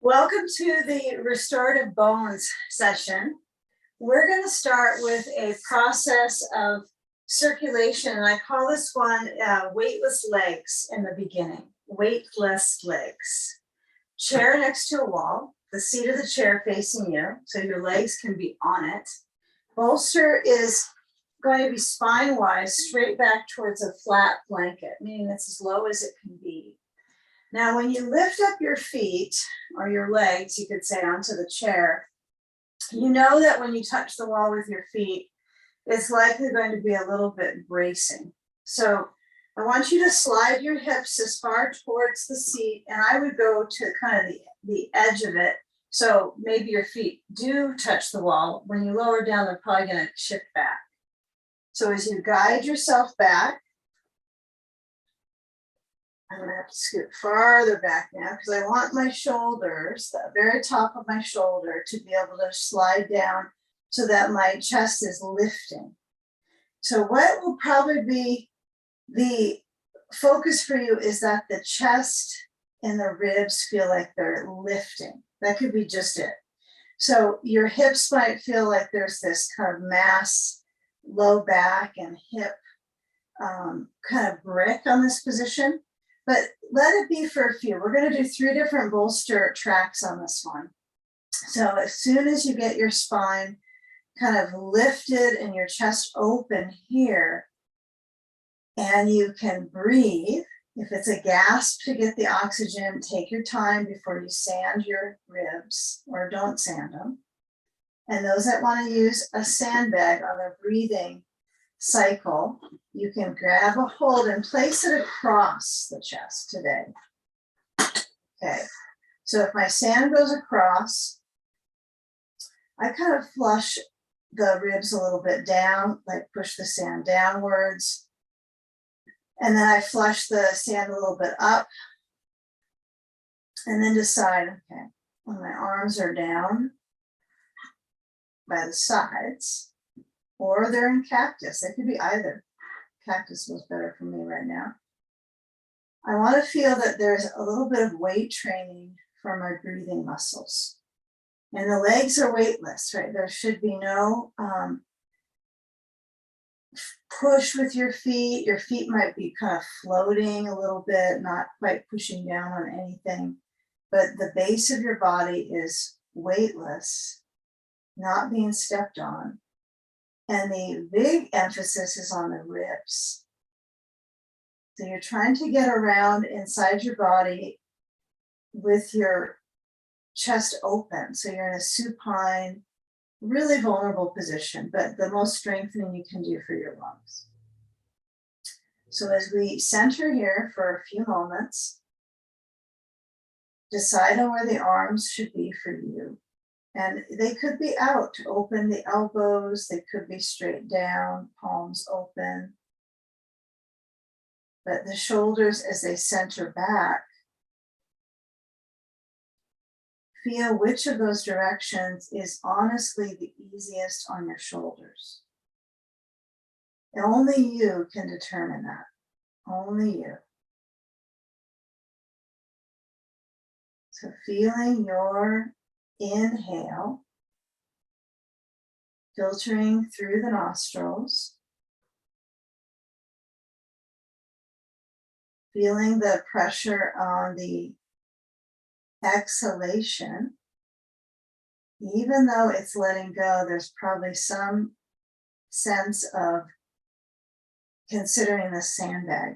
Welcome to the restorative bones session. We're going to start with a process of circulation, and I call this one weightless legs in the beginning. Weightless legs. Chair next to a wall, the seat of the chair facing you, so your legs can be on it. Bolster is going to be spine-wise, straight back towards a flat blanket, meaning it's as low as it can be. Now, when you lift up your feet, or your legs, you could say, onto the chair, you know that when you touch the wall with your feet, it's likely going to be a little bit bracing. So I want you to slide your hips as far towards the seat, and I would go to kind of the edge of it. So maybe your feet do touch the wall. When you lower down, they're probably going to shift back. So as you guide yourself back, I'm going to have to scoot farther back now because I want my shoulders, the very top of my shoulder, to be able to slide down so that my chest is lifting. So what will probably be the focus for you is that the chest and the ribs feel like they're lifting. That could be just it. So your hips might feel like there's this kind of mass, low back and hip kind of brick on this position. But let it be for a few. We're going to do 3 different bolster tracks on this one. So as soon as you get your spine kind of lifted and your chest open here, and you can breathe, if it's a gasp to get the oxygen, take your time before you sand your ribs, or don't sand them. And those that want to use a sandbag on their breathing cycle, you can grab a hold and place it across the chest today. Okay, so if my sand goes across, I kind of flush the ribs a little bit down, like push the sand downwards. And then I flush the sand a little bit up. And then decide, okay, when my arms are down by the sides, or they're in cactus. They could be either. Cactus feels better for me right now. I want to feel that there's a little bit of weight training for my breathing muscles. And the legs are weightless, right? There should be no push with your feet. Your feet might be kind of floating a little bit, not quite pushing down on anything. But the base of your body is weightless, not being stepped on. And the big emphasis is on the ribs. So you're trying to get around inside your body with your chest open. So you're in a supine, really vulnerable position, but the most strengthening you can do for your lungs. So as we center here for a few moments, decide on where the arms should be for you. And they could be out, open the elbows, they could be straight down, palms open. But the shoulders, as they center back, feel which of those directions is honestly the easiest on your shoulders. And only you can determine that, only you. So feeling your inhale, filtering through the nostrils, feeling the pressure on the exhalation. Even though it's letting go, there's probably some sense of considering the sandbag.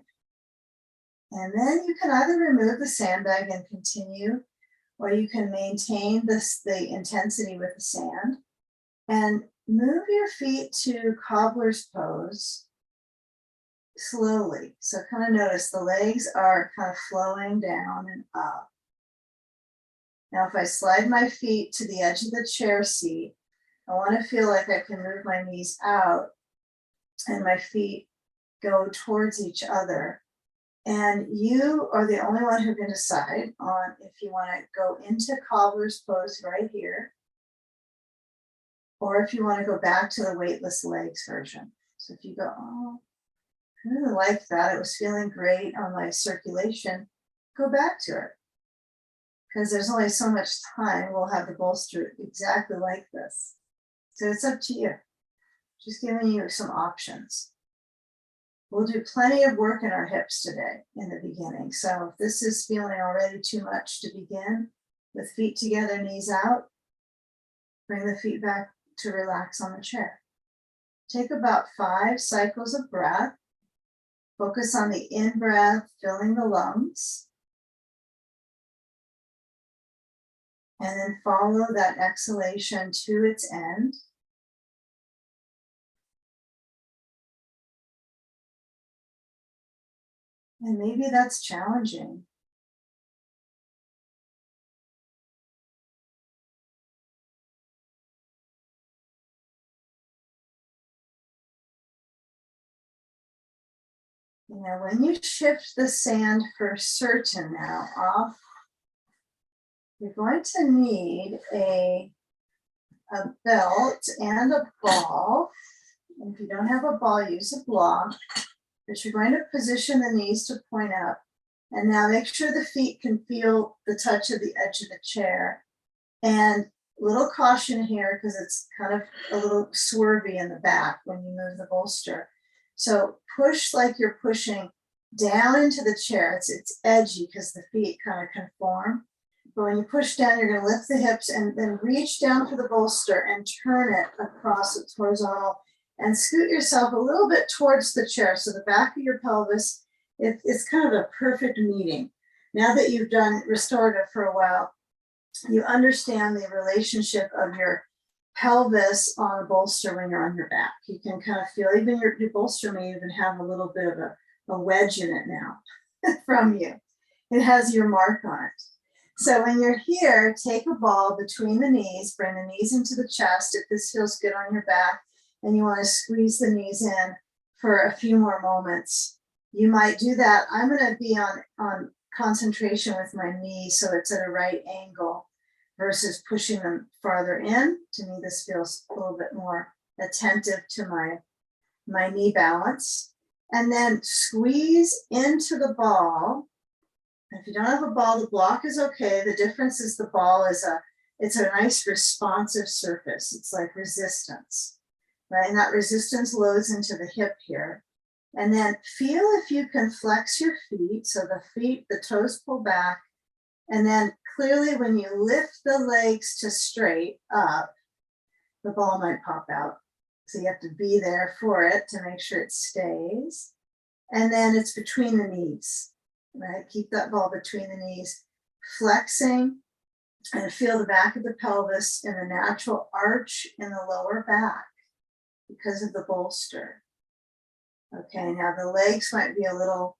And then you can either remove the sandbag and continue, or you can maintain the intensity with the sand and move your feet to cobbler's pose slowly. So kind of notice the legs are kind of flowing down and up. Now, if I slide my feet to the edge of the chair seat, I want to feel like I can move my knees out and my feet go towards each other. And you are the only one who can decide on if you want to go into cobbler's pose right here, or if you want to go back to the weightless legs version. So if you go, oh, I really liked that, it was feeling great on my circulation, go back to it. because there's only so much time we'll have the bolster exactly like this. So it's up to you. Just giving you some options. We'll do plenty of work in our hips today in the beginning. So if this is feeling already too much to begin, with feet together, knees out, bring the feet back to relax on the chair. Take about 5 cycles of breath. Focus on the in-breath, filling the lungs. And then follow that exhalation to its end. And maybe that's challenging. You know, when you shift the sand for certain now off, you're going to need a belt and a ball. And if you don't have a ball, use a block. But you're going to position the knees to point up. And now make sure the feet can feel the touch of the edge of the chair. And a little caution here because it's kind of a little swervy in the back when you move the bolster. So push like you're pushing down into the chair. It's edgy because the feet kind of conform. But when you push down, you're going to lift the hips and then reach down for the bolster and turn it across its horizontal and scoot yourself a little bit towards the chair. So the back of your pelvis, it's kind of a perfect meeting. Now that you've done restorative for a while, you understand the relationship of your pelvis on a bolster when you're on your back. You can kind of feel, even your bolster may even have a little bit of a wedge in it now from you. It has your mark on it. So when you're here, take a ball between the knees, bring the knees into the chest if this feels good on your back, and you want to squeeze the knees in for a few more moments. You might do that. I'm going to be on concentration with my knees so it's at a right angle versus pushing them farther in. To me, this feels a little bit more attentive to my knee balance. And then squeeze into the ball. If you don't have a ball, the block is okay. The difference is the ball is it's a nice responsive surface. It's like resistance, right? And that resistance loads into the hip here. And then feel if you can flex your feet. So the toes pull back. And then clearly when you lift the legs to straight up, the ball might pop out. So you have to be there for it to make sure it stays. And then it's between the knees. Right, keep that ball between the knees, flexing, and feel the back of the pelvis in the natural arch in the lower back because of the bolster. Okay, now the legs might be a little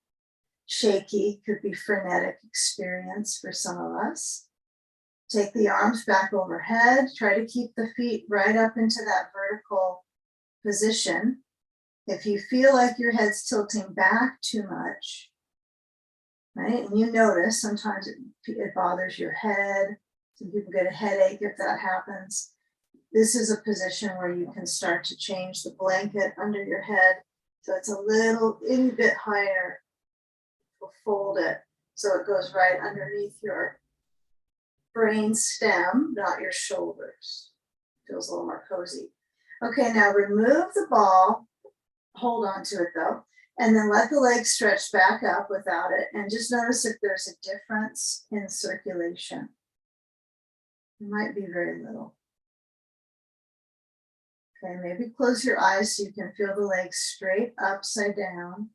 shaky, could be frenetic experience for some of us. Take the arms back overhead, try to keep the feet right up into that vertical position. If you feel like your head's tilting back too much, right? And you notice sometimes it bothers your head. Some people get a headache if that happens. This is a position where you can start to change the blanket under your head. So it's a little bit higher. We'll fold it so it goes right underneath your brain stem, not your shoulders. Feels a little more cozy. Okay, now remove the ball. Hold on to it though. And then let the legs stretch back up without it. And just notice if there's a difference in circulation. It might be very little. Okay, maybe close your eyes so you can feel the legs straight upside down.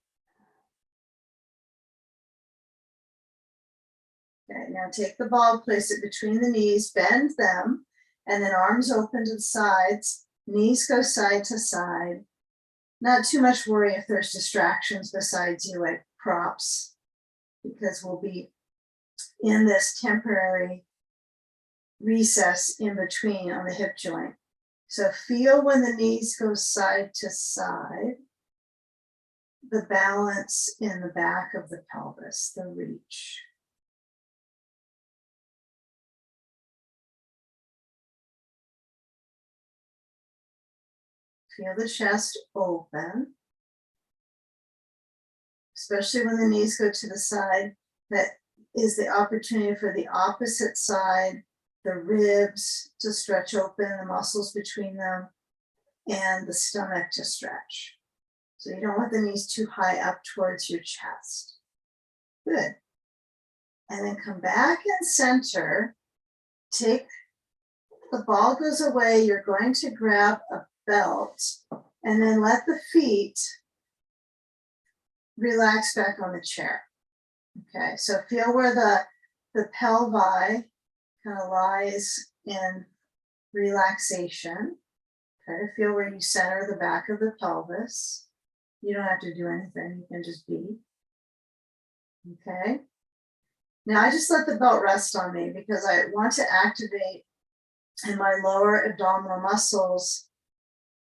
Okay, now take the ball, place it between the knees, bend them, and then arms open to the sides. Knees go side to side. Not too much worry if there's distractions besides you, like props, because we'll be in this temporary recess in between on the hip joint. So feel when the knees go side to side, the balance in the back of the pelvis, the reach. Feel the chest open, especially when the knees go to the side, that is the opportunity for the opposite side, the ribs to stretch open, the muscles between them, and the stomach to stretch. So you don't want the knees too high up towards your chest. Good. And then come back and center. Take the ball goes away. You're going to grab a belt and then let the feet relax back on the chair. Okay, so feel where the pelvi kind of lies in relaxation. Try to feel where you center the back of the pelvis. You don't have to do anything, you can just be. Okay. Now I just let the belt rest on me because I want to activate in my lower abdominal muscles,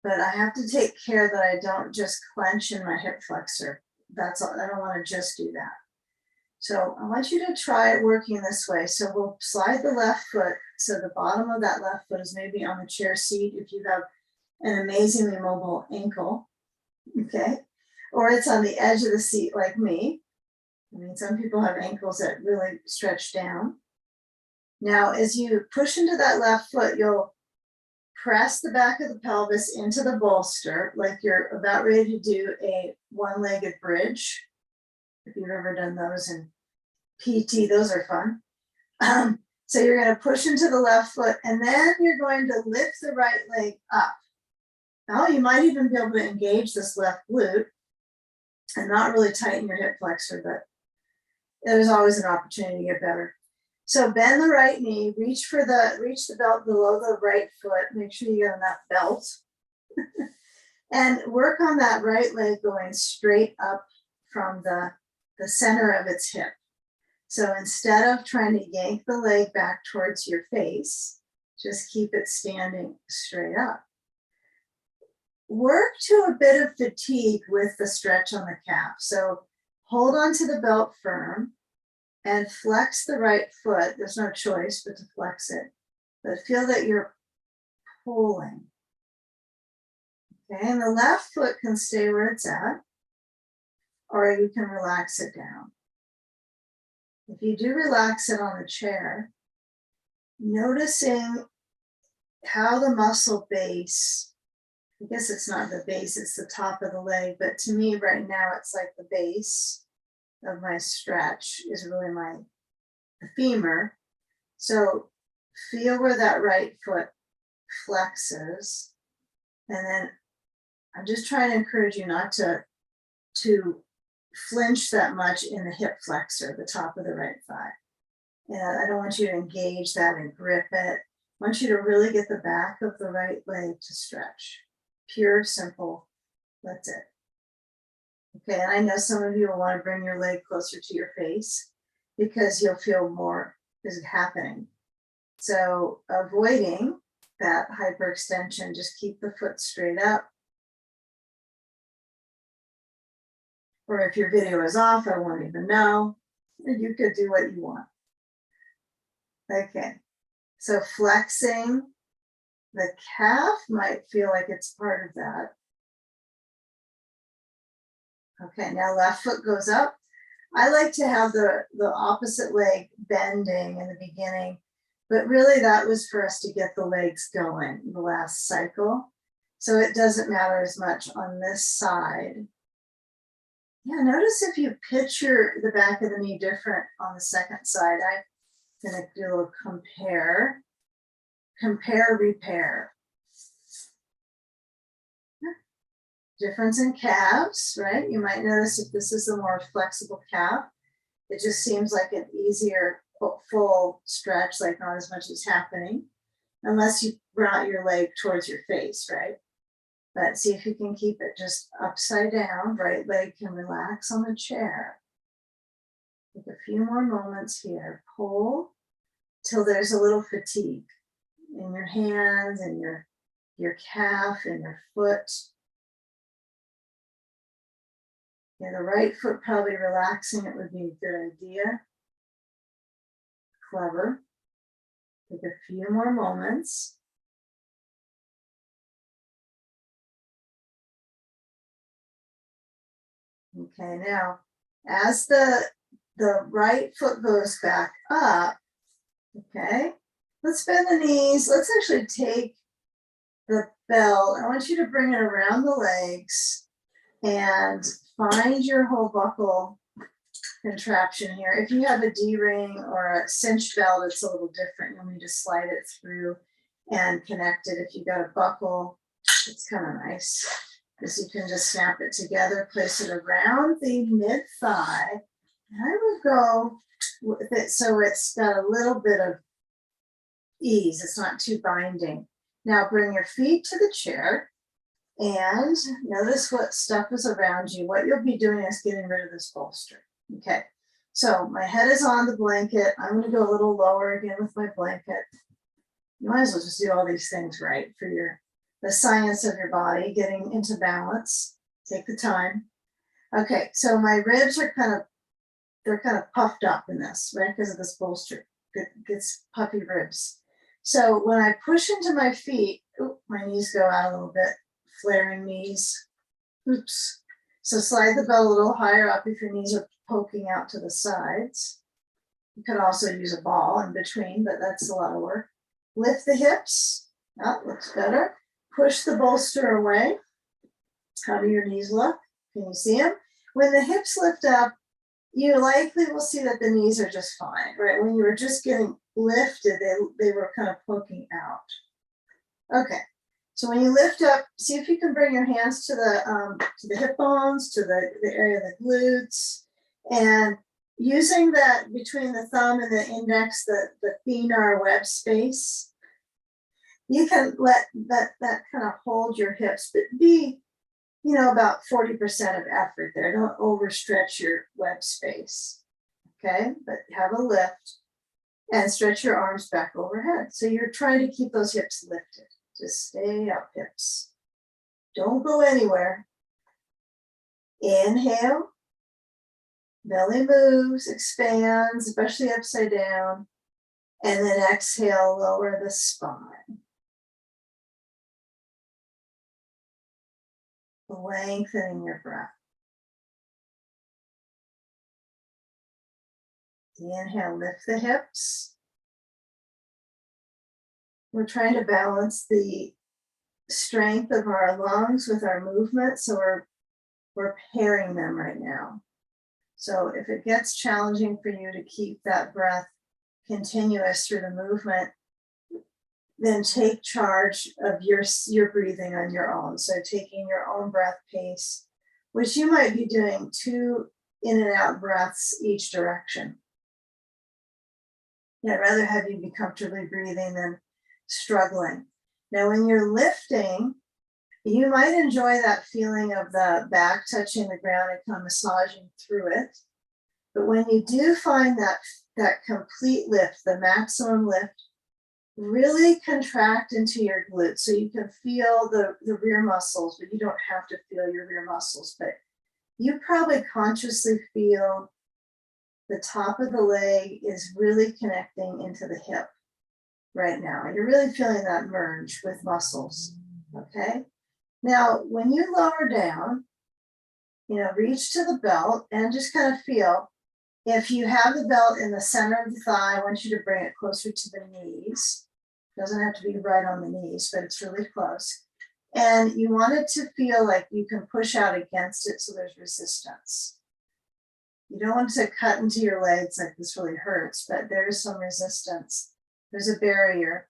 but I have to take care that I don't just clench in my hip flexor. That's all. I don't want to just do that. So I want you to try it working this way. So we'll slide the left foot. So the bottom of that left foot is maybe on the chair seat if you have an amazingly mobile ankle, okay? Or it's on the edge of the seat like me. I mean, some people have ankles that really stretch down. Now, as you push into that left foot, you'll press the back of the pelvis into the bolster like you're about ready to do a one-legged bridge. If you've ever done those in PT, those are fun. So you're going to push into the left foot and then you're going to lift the right leg up. Now you might even be able to engage this left glute and not really tighten your hip flexor, but there's always an opportunity to get better. So bend the right knee, reach the belt below the right foot, make sure you get enough belt, and work on that right leg going straight up from the center of its hip. So instead of trying to yank the leg back towards your face, just keep it standing straight up. Work to a bit of fatigue with the stretch on the calf. So hold on to the belt firm and flex the right foot. There's no choice but to flex it, but feel that you're pulling. Okay, and the left foot can stay where it's at, or you can relax it down. If you do relax it on the chair, noticing how the muscle base, I guess it's not the base, it's the top of the leg, but to me right now, it's like the base of my stretch is really the femur. So feel where that right foot flexes. And then I'm just trying to encourage you not to flinch that much in the hip flexor, the top of the right thigh. And I don't want you to engage that and grip it. I want you to really get the back of the right leg to stretch. Pure, simple, that's it. Okay, and I know some of you will want to bring your leg closer to your face because you'll feel more is happening. So avoiding that hyperextension, just keep the foot straight up. Or if your video is off, I won't even know. You could do what you want. Okay, so flexing the calf might feel like it's part of that. Okay, now left foot goes up. I like to have the opposite leg bending in the beginning, but really that was for us to get the legs going the last cycle. So it doesn't matter as much on this side. Yeah, notice if you picture the back of the knee different on the second side. I'm gonna do a little compare, repair. Difference in calves, right? You might notice if this is a more flexible calf, it just seems like an easier full stretch, like not as much is happening, unless you brought your leg towards your face, right? But see if you can keep it just upside down. Right leg can relax on the chair. Take a few more moments here. Pull till there's a little fatigue in your hands and your calf and your foot. Yeah, the right foot probably relaxing, it would be a good idea. Clever. Take a few more moments. Okay, now, as the the right foot goes back up. Okay, let's bend the knees. Let's actually take the belt. I want you to bring it around the legs and find your whole buckle contraption here. If you have a D-ring or a cinch belt, it's a little different. You'll need to slide it through and connect it. If you got a buckle, it's kind of nice because you can just snap it together, place it around the mid-thigh. And I would go with it so it's got a little bit of ease. It's not too binding. Now bring your feet to the chair and notice what stuff is around you. What you'll be doing is getting rid of this bolster. Okay, so my head is on the blanket. I'm going to go a little lower again with my blanket. You might as well just do all these things right for the science of your body, getting into balance. Take the time. Okay, so my ribs are they're kind of puffed up in this, right? Because of this bolster. It gets puffy ribs. So when I push into my feet, my knees go out a little bit, flaring knees. Oops. So slide the belt a little higher up if your knees are poking out to the sides. You could also use a ball in between, but that's a lot of work. Lift the hips. That looks better. Push the bolster away. How do your knees look? Can you see them? When the hips lift up, you likely will see that the knees are just fine, right? When you were just getting lifted, they were kind of poking out. Okay, so when you lift up, see if you can bring your hands to the hip bones, to the area of the glutes, and using that between the thumb and the index, the thenar web space, you can let that kind of hold your hips, but be, about 40% of effort there. Don't overstretch your web space, okay? But have a lift and stretch your arms back overhead. So you're trying to keep those hips lifted. Just stay up, hips. Don't go anywhere. Inhale. Belly moves, expands, especially upside down. And then exhale, lower the spine. Lengthening your breath. Inhale, lift the hips. We're trying to balance the strength of our lungs with our movement, so we're pairing them right now. So if it gets challenging for you to keep that breath continuous through the movement, then take charge of your breathing on your own. So taking your own breath pace, which you might be doing 2 in and out breaths each direction. I'd rather have you be comfortably breathing than struggling. Now, when you're lifting, you might enjoy that feeling of the back touching the ground and kind of massaging through it. But when you do find that complete lift, the maximum lift, really contract into your glutes so you can feel the rear muscles, but you don't have to feel your rear muscles. But you probably consciously feel the top of the leg is really connecting into the hip right now. You're really feeling that merge with muscles, okay? Now, when you lower down, reach to the belt and just kind of feel. If you have the belt in the center of the thigh, I want you to bring it closer to the knees. It doesn't have to be right on the knees, but it's really close. And you want it to feel like you can push out against it so there's resistance. You don't want to cut into your legs like this really hurts, but there's some resistance. There's a barrier.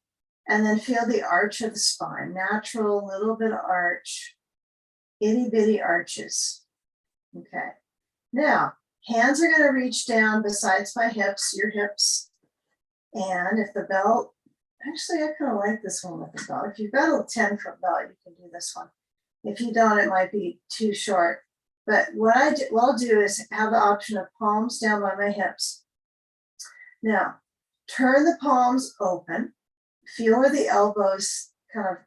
And then feel the arch of the spine, natural little bit of arch, itty bitty arches. Okay. Now, hands are going to reach down besides my hips, your hips. And if the belt, actually, I kind of like this one with the belt. If you've got a 10-foot belt, you can do this one. If you don't, it might be too short. But what I'll do is have the option of palms down by my hips. Now, turn the palms open. Feel where the elbows kind of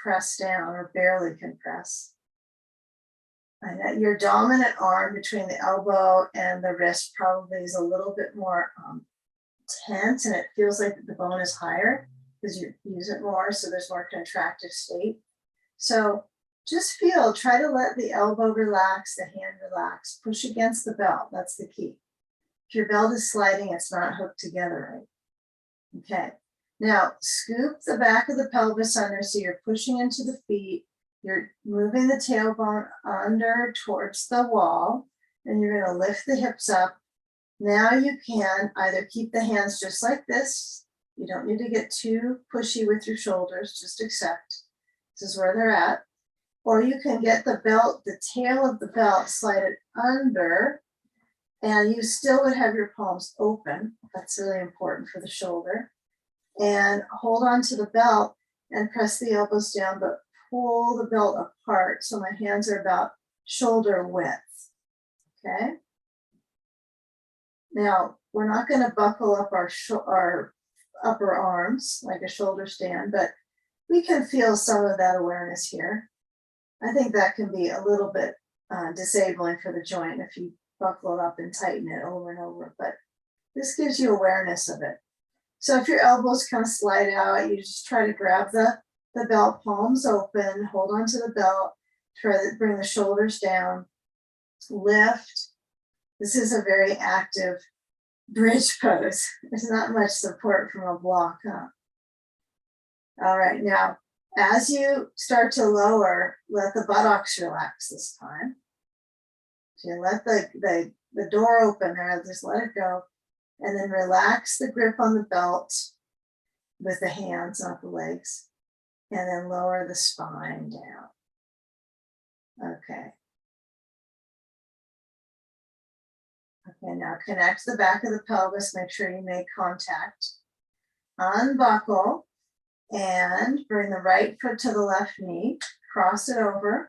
press down or barely compress. And that your dominant arm between the elbow and the wrist probably is a little bit more tense, and it feels like the bone is higher because you use it more, so there's more contractive state. So just try to let the elbow relax, the hand relax, push against the belt. That's the key. If your belt is sliding, it's not hooked together right. Okay. Now scoop the back of the pelvis under so you're pushing into the feet. You're moving the tailbone under towards the wall, and you're going to lift the hips up. Now you can either keep the hands just like this. You don't need to get too pushy with your shoulders, just accept this is where they're at. Or you can get the belt, the tail of the belt, slide it under, and you still would have your palms open. That's really important for the shoulder. And hold on to the belt and press the elbows down, but pull the belt apart so my hands are about shoulder width. Okay. Now we're not going to buckle up our upper arms like a shoulder stand, but we can feel some of that awareness here. I think that can be a little bit disabling for the joint if you buckle it up and tighten it over and over, but this gives you awareness of it. So if your elbows kind of slide out, you just try to grab the belt, palms open, hold on to the belt, try to bring the shoulders down, lift. This is a very active bridge pose. There's not much support from a block, huh? All right, now, as you start to lower, let the buttocks relax this time. So you let the door open there, just let it go. And then relax the grip on the belt with the hands, not the legs. And then lower the spine down. Okay. Okay, now connect the back of the pelvis, make sure you make contact. Unbuckle and bring the right foot to the left knee, cross it over,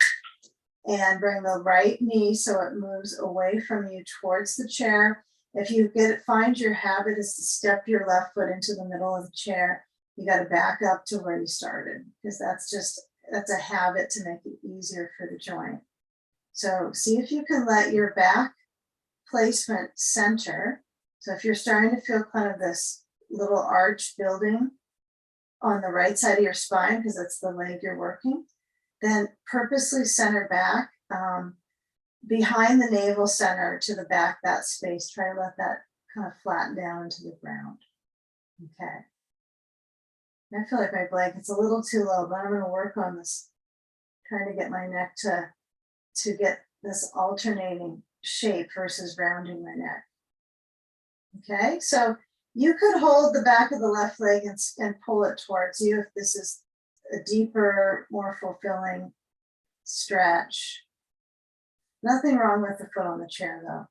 and bring the right knee so it moves away from you towards the chair. If you find your habit is to step your left foot into the middle of the chair, you got to back up to where you started, because that's a habit to make it easier for the joint. So see if you can let your back placement center. So if you're starting to feel kind of this little arch building on the right side of your spine, because that's the leg you're working, then purposely center back behind the navel center to the back, that space. Try to let that kind of flatten down into the ground. Okay. I feel like my blanket's a little too low, but I'm going to work on this, trying to get my neck to get this alternating shape versus rounding my neck. Okay, so you could hold the back of the left leg and pull it towards you if this is a deeper, more fulfilling stretch. Nothing wrong with the foot on the chair though.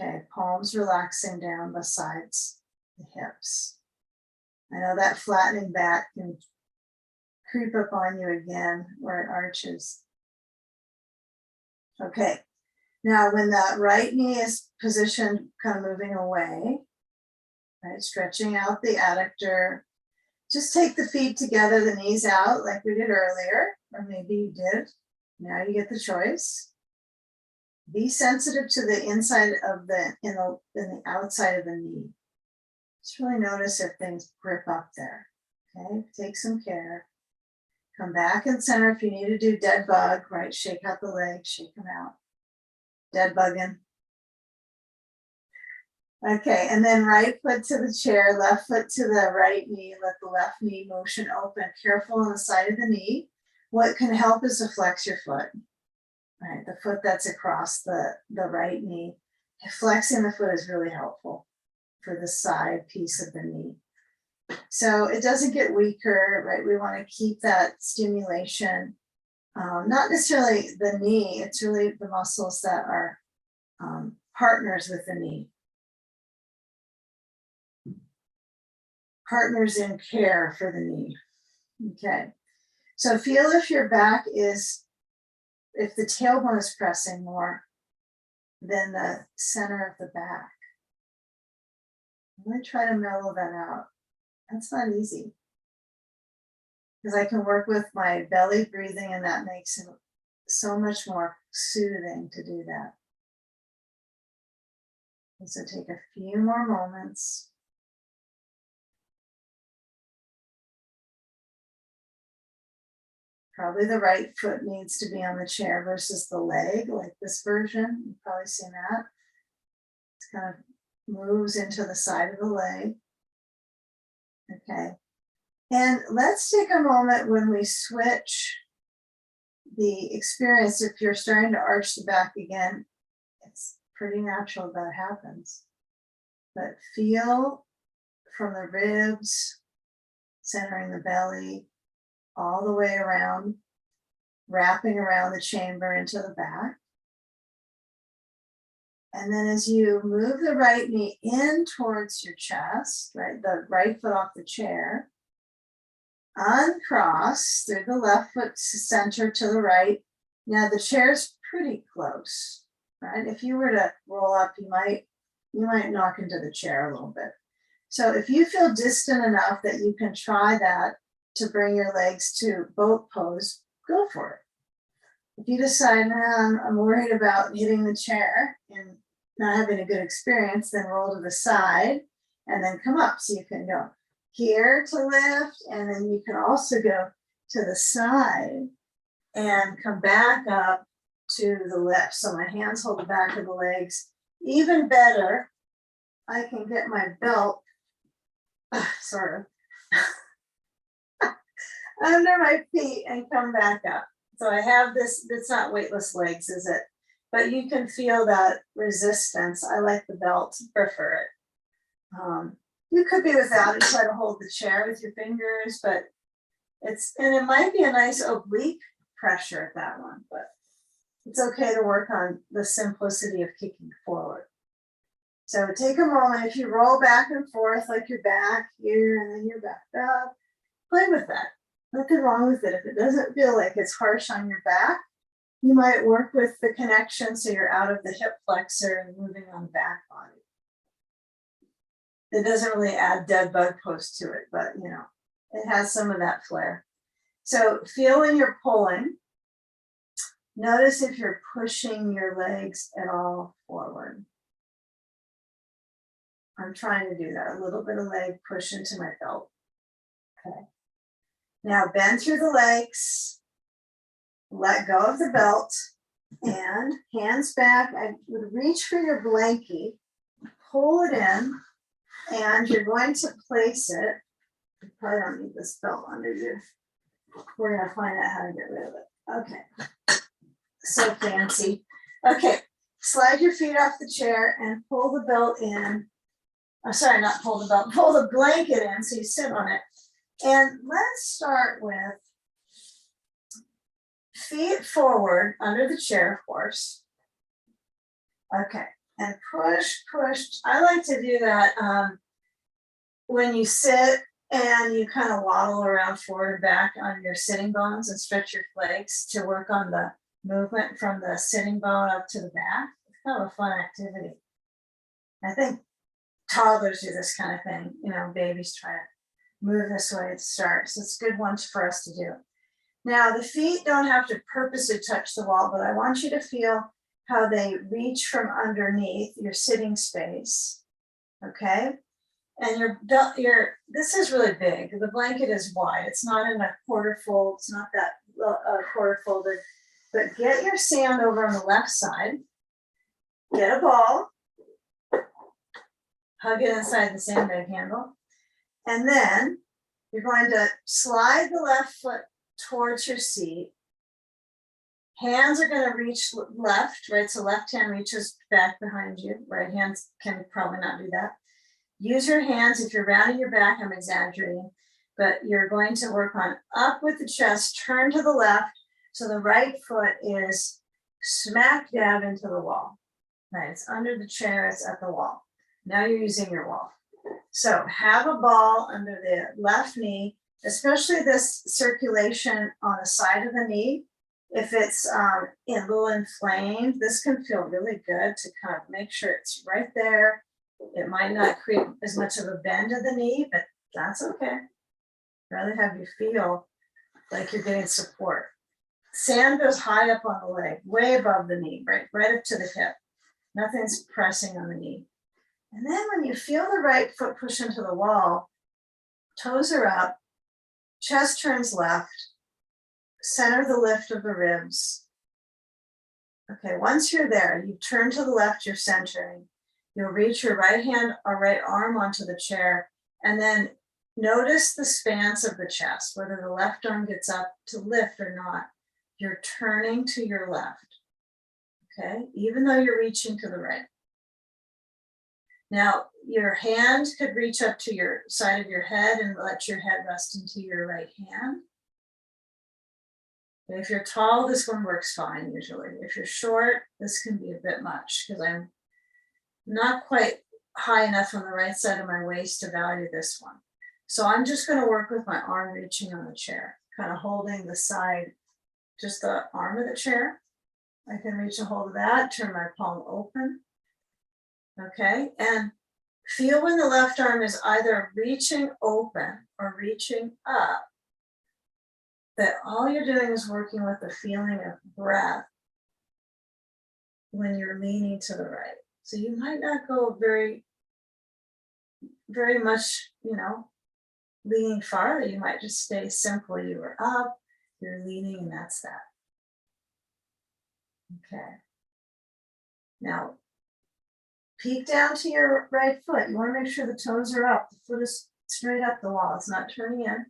Okay, palms relaxing down besides the hips. I know that flattening back can creep up on you again where it arches. Okay, now when that right knee is positioned, kind of moving away, right, stretching out the adductor, just take the feet together, the knees out like we did earlier, or maybe you did. Now you get the choice. Be sensitive to the inside of in the outside of the knee. Just really notice if things grip up there. Okay, take some care. Come back and center if you need to do dead bug, right? Shake out the legs, shake them out. Dead bugging. Okay, and then right foot to the chair, left foot to the right knee. Let the left knee motion open. Careful on the side of the knee. What can help is to flex your foot. Right, the foot that's across the right knee. Flexing the foot is really helpful for the side piece of the knee. So it doesn't get weaker, right? We want to keep that stimulation. Not necessarily the knee, it's really the muscles that are partners with the knee. Partners in care for the knee. Okay, so feel if your back is, if the tailbone is pressing more than the center of the back. Really try to mellow that out. That's not easy, because I can work with my belly breathing, and that makes it so much more soothing to do that. And so take a few more moments. Probably the right foot needs to be on the chair versus the leg, like this version. You've probably seen that. kind of moves into the side of the leg. Okay. And let's take a moment when we switch the experience. If you're starting to arch the back again, it's pretty natural that happens. But feel from the ribs, centering the belly, all the way around, wrapping around the chamber into the back. And then as you move the right knee in towards your chest, right, the right foot off the chair, uncross through the left foot center to the right. Now the chair's pretty close, right? If you were to roll up, you might knock into the chair a little bit. So if you feel distant enough that you can try that to bring your legs to boat pose, go for it. If you decide, nah, I'm worried about hitting the chair and not having a good experience, then roll to the side and then come up. So you can go here to lift, and then you can also go to the side and come back up to the lift. So my hands hold the back of the legs. Even better, I can get my belt, sort of, under my feet and come back up. So I have this, it's not weightless legs, is it? But you can feel that resistance. I like the belt, prefer it. You could be without it, try to hold the chair with your fingers, but and it might be a nice oblique pressure at that one, but it's okay to work on the simplicity of kicking forward. So take a moment, if you roll back and forth like you're back here and then you're back up, play with that. Nothing wrong with it. If it doesn't feel like it's harsh on your back, you might work with the connection so you're out of the hip flexor and moving on the back body. It doesn't really add dead bug pose to it, but you know, it has some of that flair. So feel when you're pulling. Notice if you're pushing your legs at all forward. I'm trying to do that. A little bit of leg push into my belt. Okay. Now bend through the legs. Let go of the belt and hands back. I would reach for your blankie, pull it in, and you're going to place it. You probably don't need this belt under you. We're going to find out how to get rid of it. Okay. So fancy. Okay. Slide your feet off the chair and pull the belt in. Oh, sorry, not pull the belt, pull the blanket in so you sit on it. And let's start with feet forward under the chair, of course. Okay, and push, push. I like to do that when you sit and you kind of waddle around forward and back on your sitting bones and stretch your legs to work on the movement from the sitting bone up to the back. It's kind of a fun activity. I think toddlers do this kind of thing. You know, babies try to move this way to start. So it's a good one for us to do. Now, the feet don't have to purposely touch the wall, but I want you to feel how they reach from underneath your sitting space, okay? And this is really big. The blanket is wide. It's not in a quarter fold. It's not that quarter folded, but get your sand over on the left side. Get a ball. Hug it inside the sandbag handle. And then you're going to slide the left foot towards your seat. Hands are going to reach left, right? So left hand reaches back behind you. Right hand can probably not do that. Use your hands. If you're rounding your back, I'm exaggerating, but you're going to work on up with the chest, turn to the left. So the right foot is smack dab into the wall. Right, it's under the chair, it's at the wall. Now you're using your wall. So have a ball under the left knee, especially this circulation on the side of the knee. If it's a little inflamed, this can feel really good to kind of make sure it's right there. It might not create as much of a bend of the knee, but that's okay. I'd rather have you feel like you're getting support. Sand goes high up on the leg, way above the knee, right up to the hip. Nothing's pressing on the knee. And then when you feel the right foot push into the wall, toes are up, chest turns left, center the lift of the ribs. Okay, once you're there, you turn to the left, you're centering. You'll reach your right hand or right arm onto the chair, and then notice the stance of the chest, whether the left arm gets up to lift or not. You're turning to your left, okay? Even though you're reaching to the right. Now, your hand could reach up to your side of your head and let your head rest into your right hand. If you're tall, this one works fine usually. If you're short, this can be a bit much because I'm not quite high enough on the right side of my waist to value this one. So I'm just going to work with my arm reaching on the chair, kind of holding the side, just the arm of the chair. I can reach a hold of that, turn my palm open. Okay, and feel when the left arm is either reaching open or reaching up, that all you're doing is working with the feeling of breath when you're leaning to the right. So you might not go very much, leaning farther. You might just stay simple. You were up, you're leaning, and that's that. Okay. Now, peek down to your right foot. You want to make sure the toes are up. The foot is straight up the wall. It's not turning in.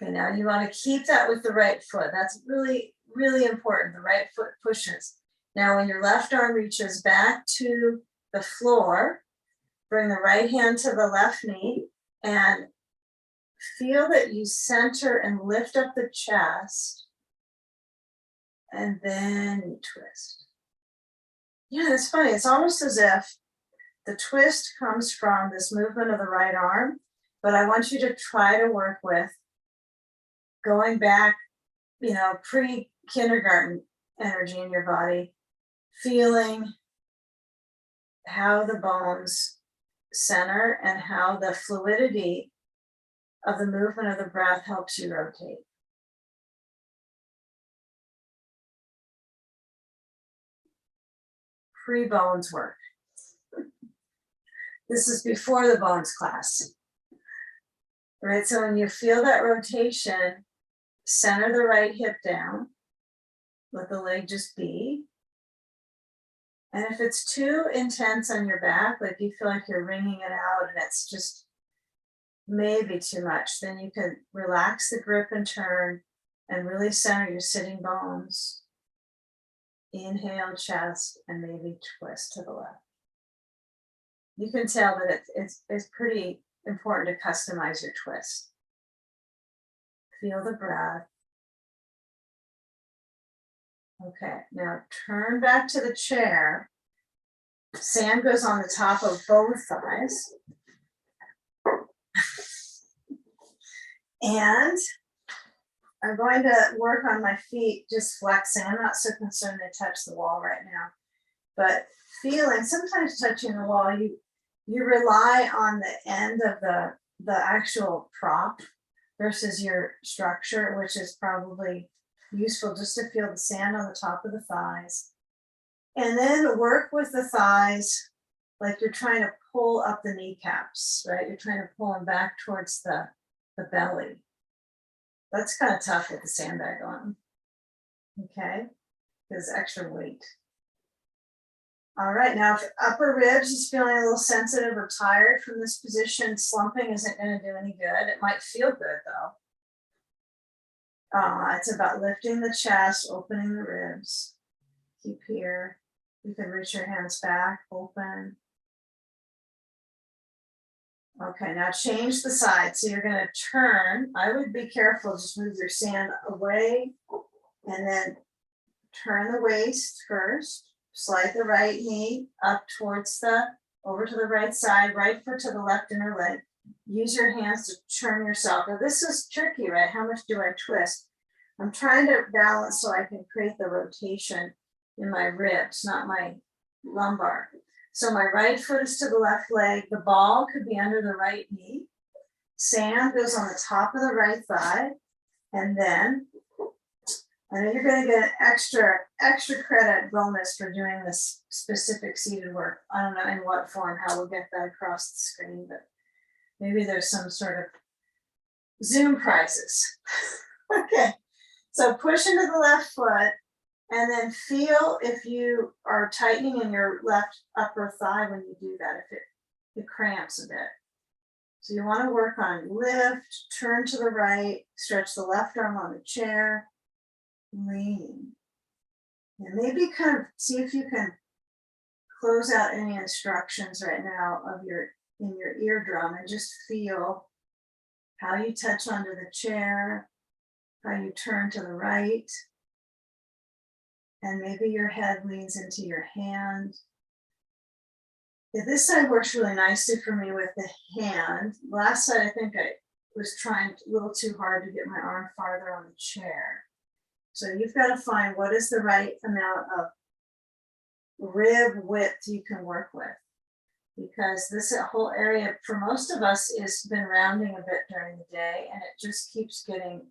Okay, now you want to keep that with the right foot. That's really, really important. The right foot pushes. Now, when your left arm reaches back to the floor, bring the right hand to the left knee and feel that you center and lift up the chest, and then you twist. Yeah, it's funny. It's almost as if the twist comes from this movement of the right arm, but I want you to try to work with going back, pre-kindergarten energy in your body, feeling how the bones center and how the fluidity of the movement of the breath helps you rotate. Pre-bones work. This is before the bones class. Right, so when you feel that rotation, center the right hip down, let the leg just be. And if it's too intense on your back, like you feel like you're wringing it out and it's just maybe too much, then you can relax the grip and turn and really center your sitting bones. Inhale, chest, and maybe twist to the left. You can tell that it's pretty important to customize your twist. Feel the breath. Okay, now turn back to the chair. Sand goes on the top of both thighs. And I'm going to work on my feet just flexing. I'm not so concerned to touch the wall right now. But feeling, sometimes touching the wall, you rely on the end of the actual prop versus your structure, which is probably useful just to feel the sand on the top of the thighs. And then work with the thighs like you're trying to pull up the kneecaps, right? You're trying to pull them back towards the belly. That's kind of tough with the sandbag on, okay? There's extra weight. All right, now if upper ribs is feeling a little sensitive or tired from this position, slumping isn't going to do any good. It might feel good though. It's about lifting the chest, opening the ribs. Keep here. You can reach your hands back, open. Okay, now change the side. So you're going to turn. I would be careful, just move your sand away and then turn the waist first. Slide the right knee up towards over to the right side, right foot to the left inner leg. Use your hands to turn yourself. Now this is tricky, right? How much do I twist? I'm trying to balance so I can create the rotation in my ribs, not my lumbar. So my right foot is to the left leg. The ball could be under the right knee. Sand goes on the top of the right thigh. And then I know you're going to get extra credit bonus for doing this specific seated work. I don't know in what form, how we'll get that across the screen, but maybe there's some sort of Zoom prizes. Okay, so push into the left foot And then feel if you are tightening in your left upper thigh when you do that, if it cramps a bit. So you want to work on lift, turn to the right, stretch the left arm on the chair, lean. And maybe kind of see if you can close out any instructions right now of in your eardrum and just feel how you touch onto the chair, how you turn to the right, and maybe your head leans into your hand. Yeah, this side works really nicely for me with the hand. Last side, I think I was trying a little too hard to get my arm farther on the chair. So you've got to find what is the right amount of rib width you can work with. Because this whole area, for most of us, has been rounding a bit during the day, and it just keeps getting,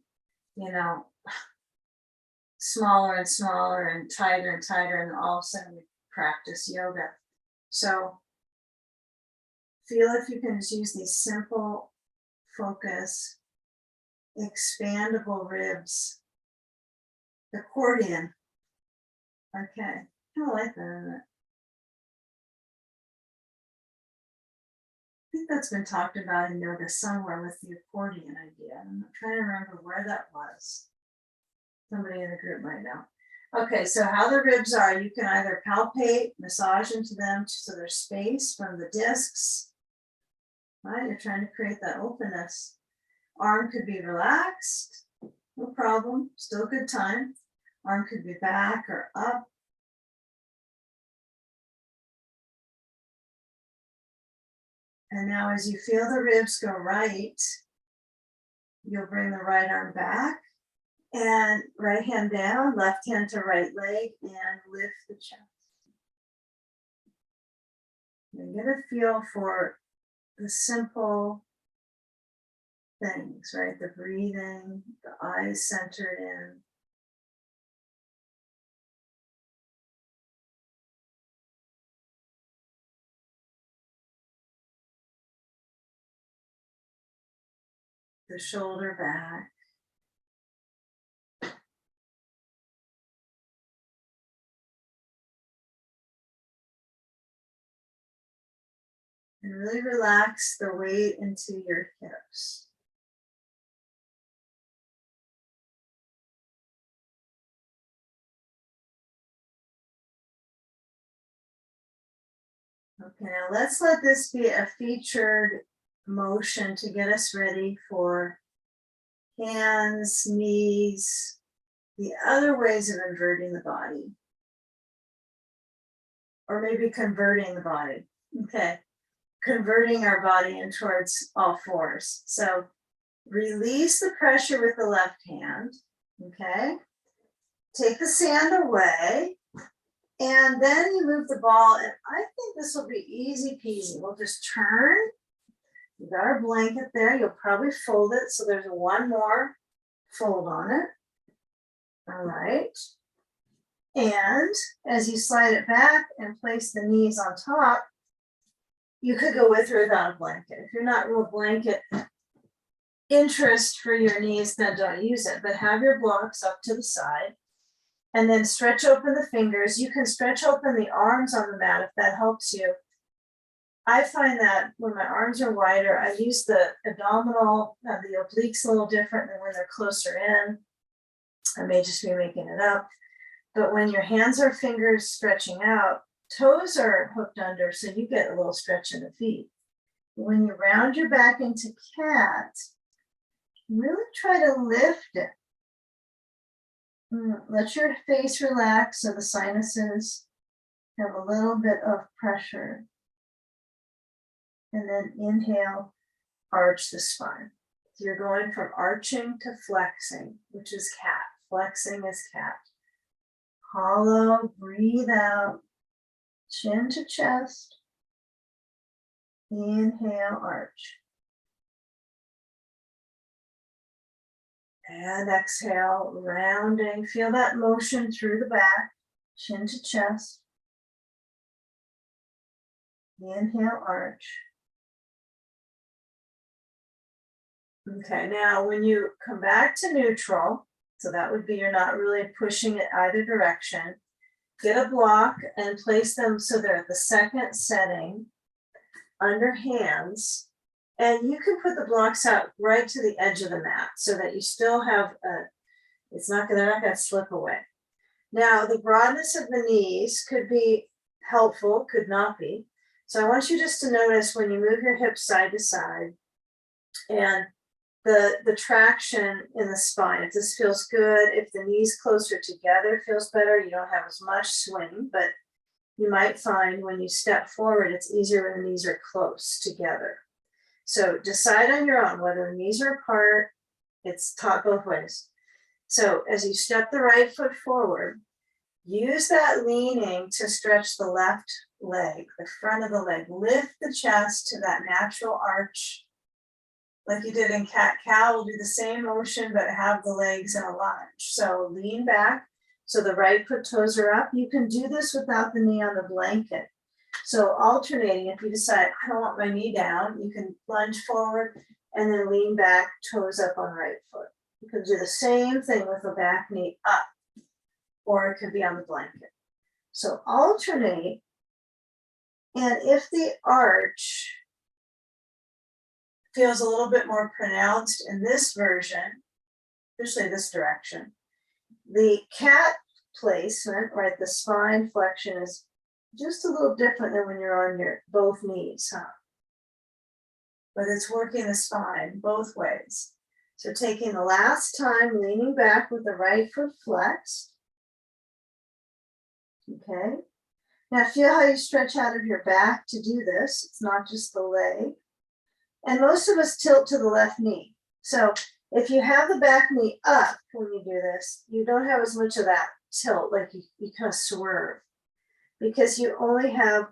smaller and smaller and tighter, and all of a sudden we practice yoga. So feel if you can just use these simple focus, expandable ribs, accordion. Okay, I like that. I think that's been talked about in yoga somewhere with the accordion idea. I'm trying to remember where that was. Somebody in the group might know. Okay, so how the ribs are, you can either palpate, massage into them so there's space from the discs. Right, you're trying to create that openness. Arm could be relaxed, no problem, still good time. Arm could be back or up. And now as you feel the ribs go right, you'll bring the right arm back and right hand down, left hand to right leg, and lift the chest. And get a feel for the simple things, right? The breathing, the eyes centered in. The shoulder back. And really relax the weight into your hips. Okay, now let's let this be a featured motion to get us ready for hands, knees, the other ways of inverting the body. Or maybe converting the body. Okay, converting our body in towards all fours. So release the pressure with the left hand. Okay, take the sand away. And then you move the ball, and I think this will be easy peasy. We'll just turn. You got our blanket there. You'll probably fold it, so there's one more fold on it. All right. And as you slide it back and place the knees on top, you could go with or without a blanket. If you're not real blanket interest for your knees, then don't use it. But have your blocks up to the side. And then stretch open the fingers. You can stretch open the arms on the mat if that helps you. I find that when my arms are wider, I use the abdominal, the obliques a little different than when they're closer in. I may just be making it up. But when your hands or fingers stretching out, toes are hooked under, so you get a little stretch in the feet. When you round your back into cat, really try to lift it. Let your face relax so the sinuses have a little bit of pressure. And then inhale, arch the spine. So you're going from arching to flexing, which is cat. Flexing is cat. Hollow, breathe out, chin to chest. Inhale, arch. And exhale, rounding. Feel that motion through the back, chin to chest. Inhale, arch. Okay, now when you come back to neutral, So that would be you're not really pushing it either direction. Get a block and place them so they're at the second setting under hands. And you can put the blocks out right to the edge of the mat so that you still have they're not going to slip away. Now, the broadness of the knees could be helpful, could not be. So I want you just to notice when you move your hips side to side and the traction in the spine. If this feels good, if the knees closer together feels better, you don't have as much swing, but you might find when you step forward, it's easier when the knees are close together. So decide on your own whether the knees are apart. It's taught both ways. So as you step the right foot forward, use that leaning to stretch the left leg, the front of the leg. Lift the chest to that natural arch. Like you did in cat-cow, we'll do the same motion, but have the legs in a lunge. So lean back, so the right foot toes are up. You can do this without the knee on the blanket. So alternating, if you decide, I don't want my knee down, you can lunge forward and then lean back, toes up on right foot. You can do the same thing with the back knee up, or it could be on the blanket. So alternate, and if the arch feels a little bit more pronounced in this version, especially this direction, the cat placement, right, the spine flexion is just a little different than when you're on your both knees, huh? But it's working the spine both ways. So taking the last time, leaning back with the right foot flexed. Okay. Now feel how you stretch out of your back to do this. It's not just the leg. And most of us tilt to the left knee. So if you have the back knee up when you do this, you don't have as much of that tilt, like you kind of swerve, because you only have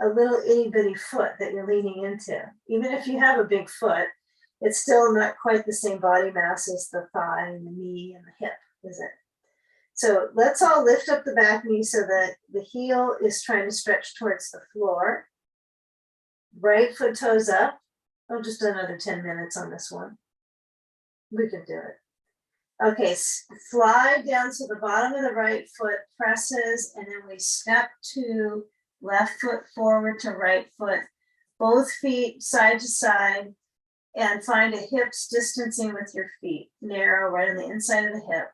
a little itty bitty foot that you're leaning into. Even if you have a big foot, it's still not quite the same body mass as the thigh and the knee and the hip, is it? So let's all lift up the back knee so that the heel is trying to stretch towards the floor. Right foot toes up. I'll just do another 10 minutes on this one. We can do it. Okay, slide down to the bottom of the right foot, presses, and then we step to left foot forward to right foot, both feet side to side, and find a hips distancing with your feet, narrow right on the inside of the hip.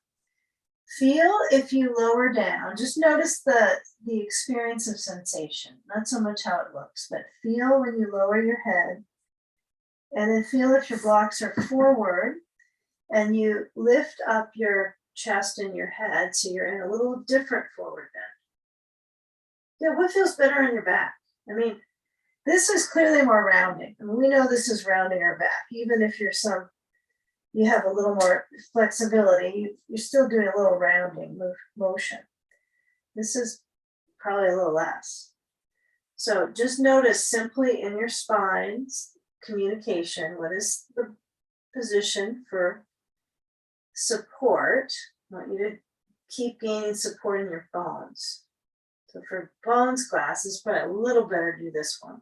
Feel if you lower down, just notice the experience of sensation, not so much how it looks, but feel when you lower your head, and then feel if your blocks are forward, and you lift up your chest and your head so you're in a little different forward bend. Yeah, what feels better in your back? I mean, this is clearly more rounding. I mean, we know this is rounding our back, even if you have a little more flexibility, you're still doing a little rounding motion. This is probably a little less. So just notice simply in your spine's communication, what is the position for support? I want you to keep gaining support in your bones. So for bones class, it's probably a little better to do this one.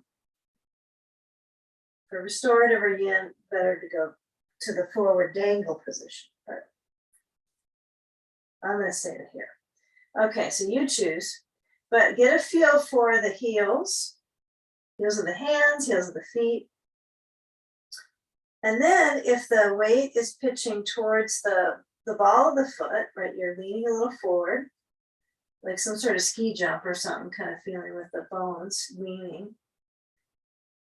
For restorative or yin, better to go to the forward dangle position. But I'm going to say it here. Okay, so you choose, but get a feel for the heels of the hands, heels of the feet. And then if the weight is pitching towards the ball of the foot, right, you're leaning a little forward, like some sort of ski jump or something, kind of feeling with the bones leaning.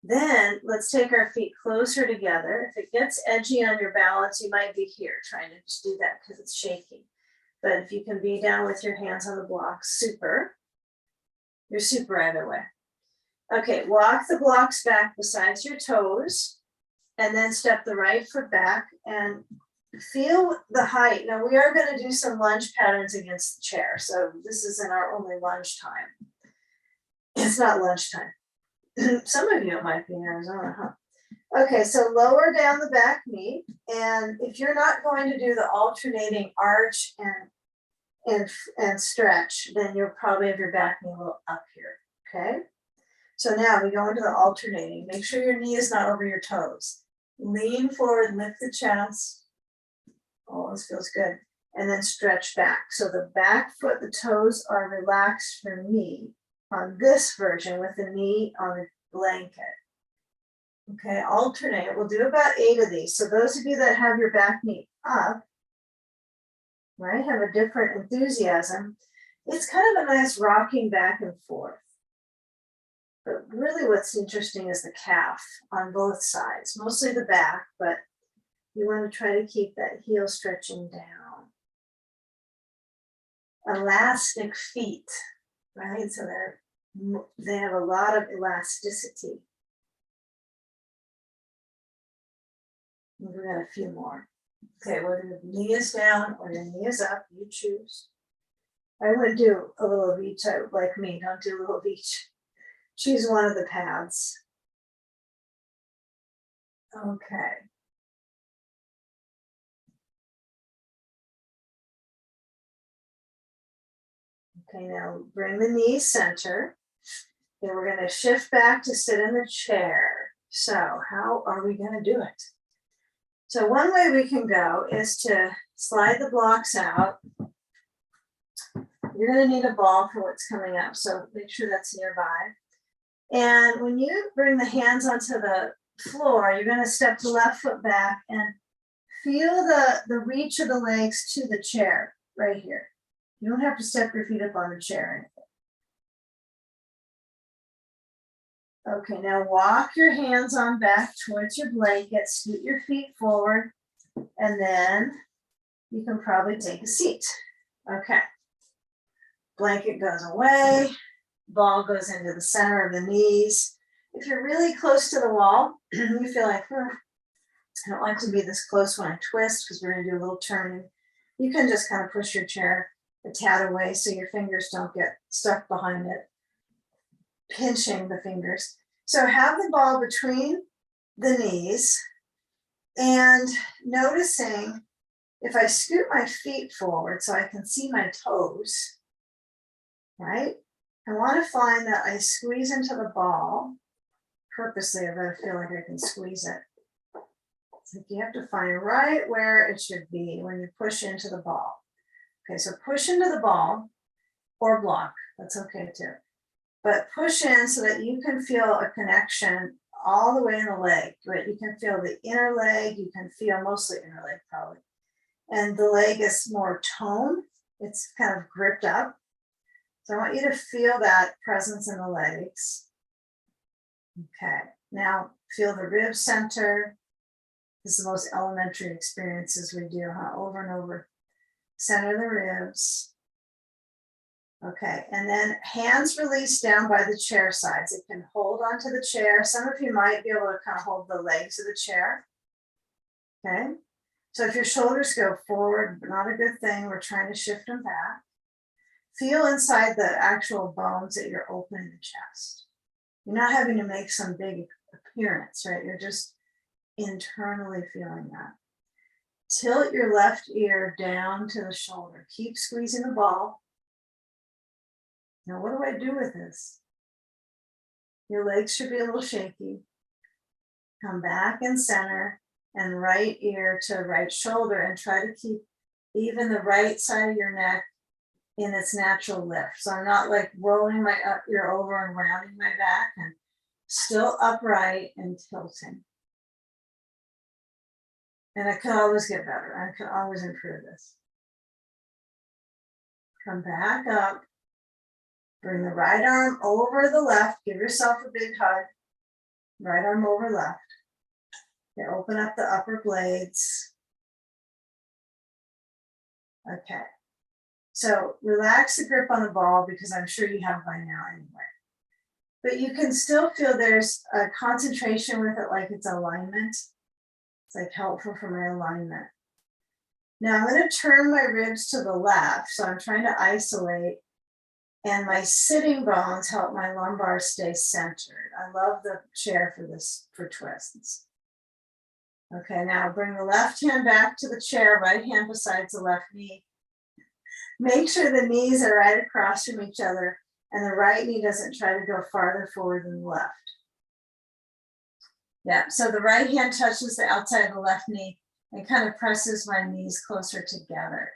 Then let's take our feet closer together. If it gets edgy on your balance, you might be here trying to just do that because it's shaky. But if you can be down with your hands on the blocks, super. You're super either way. Okay, walk the blocks back besides your toes, and then step the right foot back and feel the height. Now we are going to do some lunge patterns against the chair. So this isn't our only lunge time. It's not lunchtime. Some of you, it might be in Arizona, huh? Okay, so lower down the back knee. And if you're not going to do the alternating arch and stretch, then you'll probably have your back knee a little up here, okay? So now we go into the alternating. Make sure your knee is not over your toes. Lean forward, lift the chest. Oh, this feels good. and then stretch back. So the back foot, the toes are relaxed for me on this version with the knee on the blanket. Okay, alternate. We'll do about 8 of these. So those of you that have your back knee up, right, have a different enthusiasm. It's kind of a nice rocking back and forth. But really what's interesting is the calf on both sides, mostly the back, but you want to try to keep that heel stretching down. Elastic feet, right? So they have a lot of elasticity. We've got a few more. Okay, whether your knee is down or your knee is up, you choose. I would do a little of each, like me, don't do a little of each. Choose one of the paths. Okay. Okay, now bring the knees center. Then we're going to shift back to sit in the chair. So how are we going to do it? So one way we can go is to slide the blocks out. You're going to need a ball for what's coming up, so make sure that's nearby. And when you bring the hands onto the floor, you're going to step the left foot back and feel the reach of the legs to the chair right here. You don't have to step your feet up on the chair or anything. Okay, now walk your hands on back towards your blanket, scoot your feet forward, and then you can probably take a seat. Okay. Blanket goes away, ball goes into the center of the knees. If you're really close to the wall, you feel like, I don't like to be this close when I twist because we're going to do a little turning. You can just kind of push your chair a tad away so your fingers don't get stuck behind it, pinching the fingers. So have the ball between the knees and noticing if I scoot my feet forward so I can see my toes, right? I want to find that I squeeze into the ball purposely. I gotta feel like I can squeeze it. It's like you have to find right where it should be when you push into the ball. Okay, so push into the ball or block, that's okay too. But push in so that you can feel a connection all the way in the leg, right? You can feel the inner leg, you can feel mostly inner leg probably. And the leg is more toned, it's kind of gripped up. So I want you to feel that presence in the legs. Okay, now feel the rib center. This is the most elementary experiences we do, huh? Over and over. Center the ribs. Okay, and then hands release down by the chair sides. It can hold onto the chair. Some of you might be able to kind of hold the legs of the chair. Okay, so if your shoulders go forward, not a good thing. We're trying to shift them back. Feel inside the actual bones that you're opening the chest. You're not having to make some big appearance, right? You're just internally feeling that. Tilt your left ear down to the shoulder. Keep squeezing the ball. Now, what do I do with this? Your legs should be a little shaky. Come back and center and right ear to right shoulder and try to keep even the right side of your neck in its natural lift. So I'm not like rolling my ear over and rounding my back, and still upright and tilting. And I can always get better. I can always improve this. Come back up. Bring the right arm over the left. Give yourself a big hug. Right arm over left. Okay, open up the upper blades. Okay. So relax the grip on the ball because I'm sure you have by now anyway. But you can still feel there's a concentration with it, like it's alignment. It's like helpful for my alignment. Now I'm going to turn my ribs to the left. So I'm trying to isolate, and my sitting bones help my lumbar stay centered. I love the chair for this, for twists. Okay, now bring the left hand back to the chair, right hand besides the left knee. Make sure the knees are right across from each other and the right knee doesn't try to go farther forward than the left. Yeah, so the right hand touches the outside of the left knee and kind of presses my knees closer together.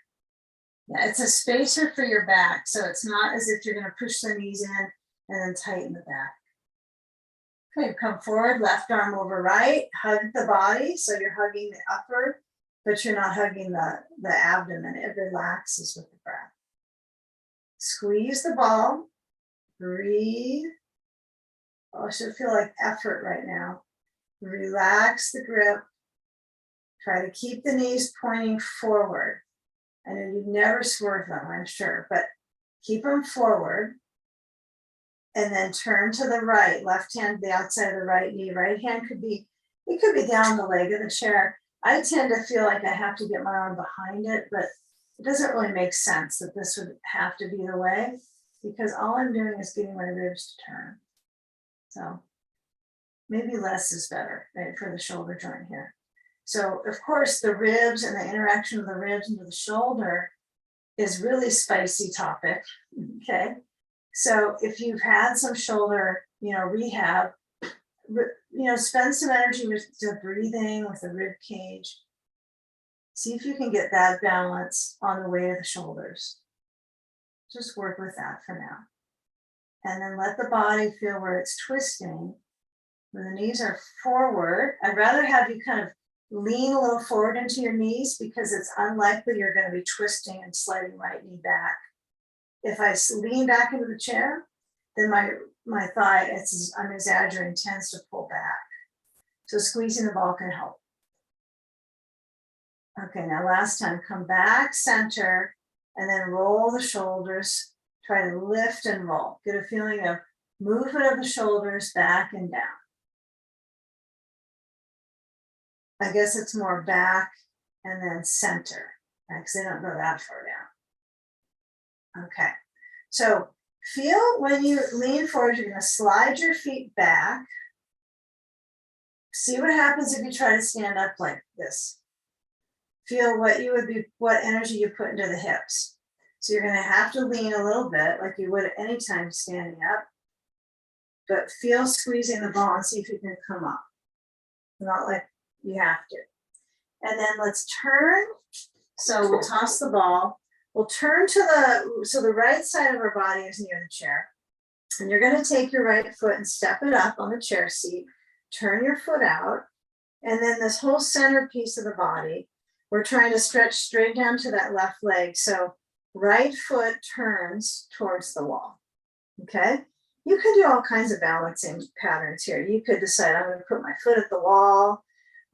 Yeah, it's a spacer for your back, so it's not as if you're going to push the knees in and then tighten the back. Okay, come forward, left arm over right, hug the body, so you're hugging the upper, but you're not hugging the abdomen. It relaxes with the breath. Squeeze the ball, breathe. Oh, it should feel like effort right now. Relax the grip. Try to keep the knees pointing forward. I know you never swerve them, I'm sure, but keep them forward. And then turn to the right, left hand, the outside of the right knee. Right hand could be down the leg of the chair. I tend to feel like I have to get my arm behind it, but it doesn't really make sense that this would have to be the way, because all I'm doing is getting my ribs to turn. So maybe less is better, right, for the shoulder joint here. So of course the ribs and the interaction of the ribs into the shoulder is really spicy topic, okay? So if you've had some shoulder, rehab, spend some energy with the breathing, with the rib cage. See if you can get that balance on the way to the shoulders. Just work with that for now. And then let the body feel where it's twisting, where the knees are forward. I'd rather have you kind of lean a little forward into your knees, because it's unlikely you're going to be twisting and sliding right knee back. If I lean back into the chair, then my thigh, I'm exaggerating, tends to pull back. So squeezing the ball can help. Okay, now last time, come back, center, and then roll the shoulders. Try to lift and roll. Get a feeling of movement of the shoulders back and down. I guess it's more back and then center, because they don't go that far down. Okay, so feel when you lean forward, you're going to slide your feet back. See what happens if you try to stand up like this. Feel what energy you put into the hips. So you're going to have to lean a little bit like you would at any time standing up, but feel squeezing the ball and see if you can come up. Not like you have to. And then let's turn. So we'll toss the ball. We'll turn to the right side of our body is near the chair. And you're going to take your right foot and step it up on the chair seat. Turn your foot out. And then this whole center piece of the body, we're trying to stretch straight down to that left leg. So right foot turns towards the wall. Okay? You can do all kinds of balancing patterns here. You could decide, I'm going to put my foot at the wall.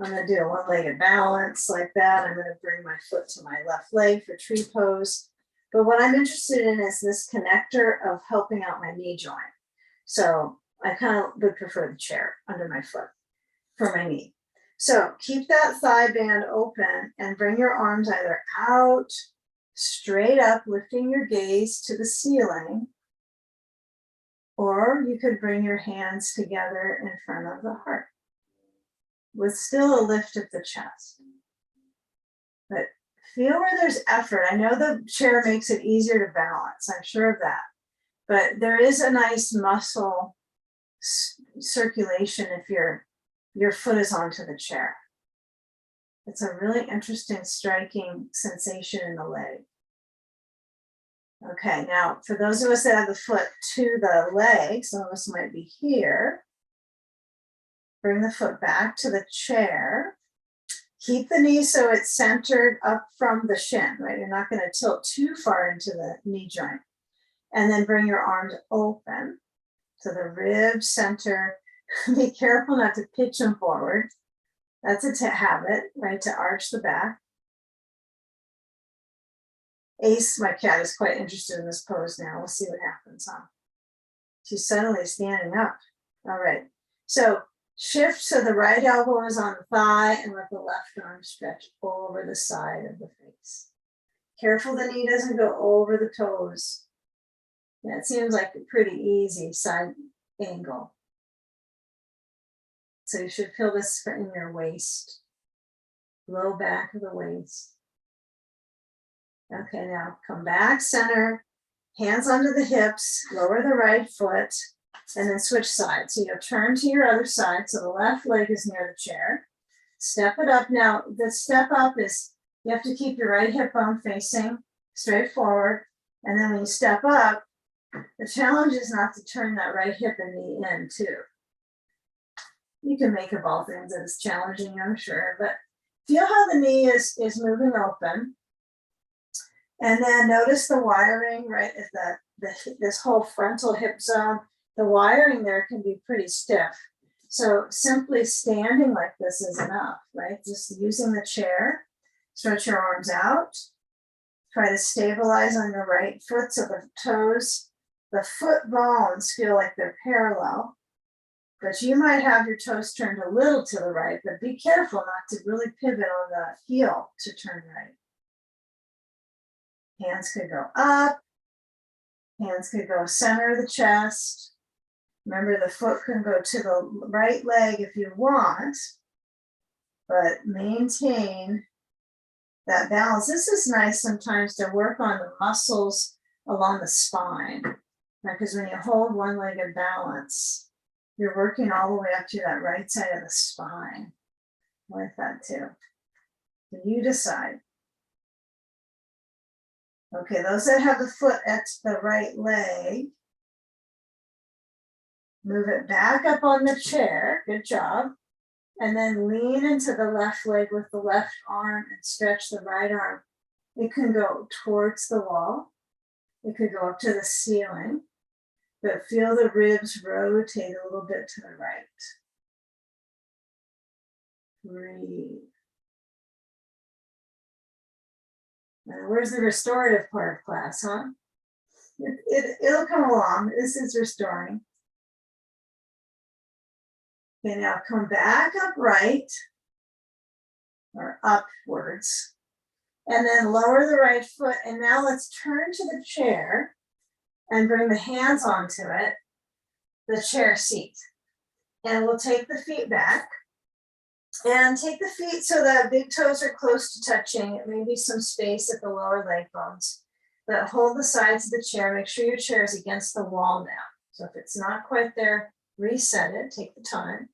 I'm going to do a one-legged balance like that. I'm going to bring my foot to my left leg for tree pose. But what I'm interested in is this connector of helping out my knee joint. So I kind of would prefer the chair under my foot for my knee. So keep that thigh band open and bring your arms either out, straight up, lifting your gaze to the ceiling, or you could bring your hands together in front of the heart with still a lift of the chest. But feel where there's effort. I know the chair makes it easier to balance, I'm sure of that. But there is a nice muscle circulation if your foot is onto the chair. It's a really interesting, striking sensation in the leg. Okay, now for those of us that have the foot to the leg, some of us might be here. Bring the foot back to the chair. Keep the knee so it's centered up from the shin, right? You're not going to tilt too far into the knee joint. And then bring your arms open to the rib center. Be careful not to pitch them forward. That's a habit, right? To arch the back. Ace, my cat, is quite interested in this pose now. We'll see what happens, huh? She's suddenly standing up. All right. So shift so the right elbow is on the thigh and let the left arm stretch over the side of the face. Careful the knee doesn't go over the toes. Yeah, it seems like a pretty easy side angle. So you should feel this in your waist, low back of the waist. Okay, now come back, center, hands under the hips, lower the right foot, and then switch sides. So you'll turn to your other side, so the left leg is near the chair. Step it up. Now, the step up is, you have to keep your right hip bone facing. straight forward. And then when you step up, the challenge is not to turn that right hip and knee in too. You can make of all things that is challenging, I'm sure, but feel how the knee is moving open. And then notice the wiring right at this whole frontal hip zone. The wiring there can be pretty stiff. So simply standing like this is enough, right? Just using the chair, stretch your arms out, try to stabilize on your right foot so the toes, the foot bones feel like they're parallel. But you might have your toes turned a little to the right, but be careful not to really pivot on the heel to turn right. Hands could go up, hands could go center of the chest. Remember, the foot can go to the right leg if you want, but maintain that balance. This is nice sometimes to work on the muscles along the spine, because when you hold one leg in balance, you're working all the way up to that right side of the spine. I like that too. So you decide. Okay, those that have the foot at the right leg, move it back up on the chair. Good job. And then lean into the left leg with the left arm and stretch the right arm. It can go towards the wall. It could go up to the ceiling, but feel the ribs rotate a little bit to the right. Breathe. Now, where's the restorative part of class, huh? It'll come along. This is restoring. Okay, now come back upright or upwards. And then lower the right foot. And now let's turn to the chair and bring the hands onto it, the chair seat. And we'll take the feet back. And take the feet so the big toes are close to touching. It may be some space at the lower leg bones. But hold the sides of the chair. Make sure your chair is against the wall now. So if it's not quite there, reset it. Take the time.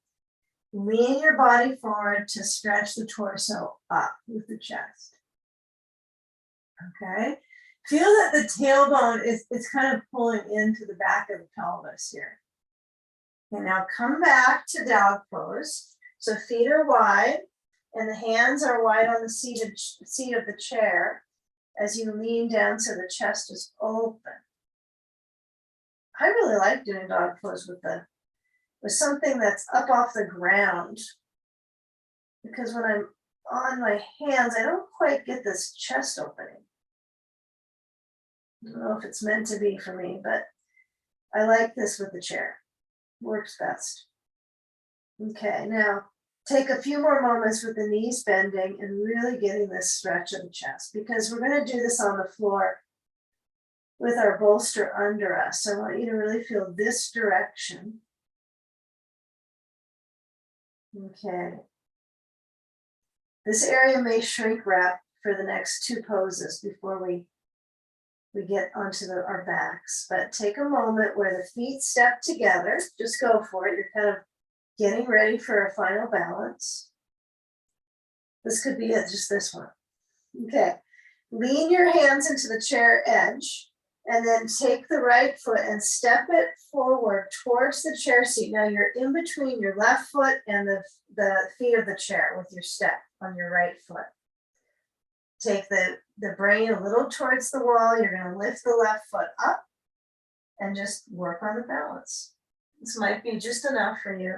Lean your body forward to stretch the torso up with the chest. Okay. Feel that the tailbone is kind of pulling into the back of the pelvis here. Okay, now come back to dog pose. So feet are wide and the hands are wide on the seat of the chair as you lean down so the chest is open. I really like doing dog pose with something that's up off the ground, because when I'm on my hands, I don't quite get this chest opening. I don't know if it's meant to be for me, but I like this with the chair. Works best. Okay, now take a few more moments with the knees bending and really getting this stretch of the chest, because we're going to do this on the floor with our bolster under us. So I want you to really feel this direction. Okay. This area may shrink wrap for the next two poses before we get onto our backs, but take a moment where the feet step together. Just go for it. You're kind of getting ready for a final balance. This could be it, just this one. Okay. Lean your hands into the chair edge and then take the right foot and step it forward towards the chair seat. Now you're in between your left foot and the feet of the chair with your step on your right foot. Take the brain a little towards the wall. You're going to lift the left foot up and just work on the balance. This might be just enough for you.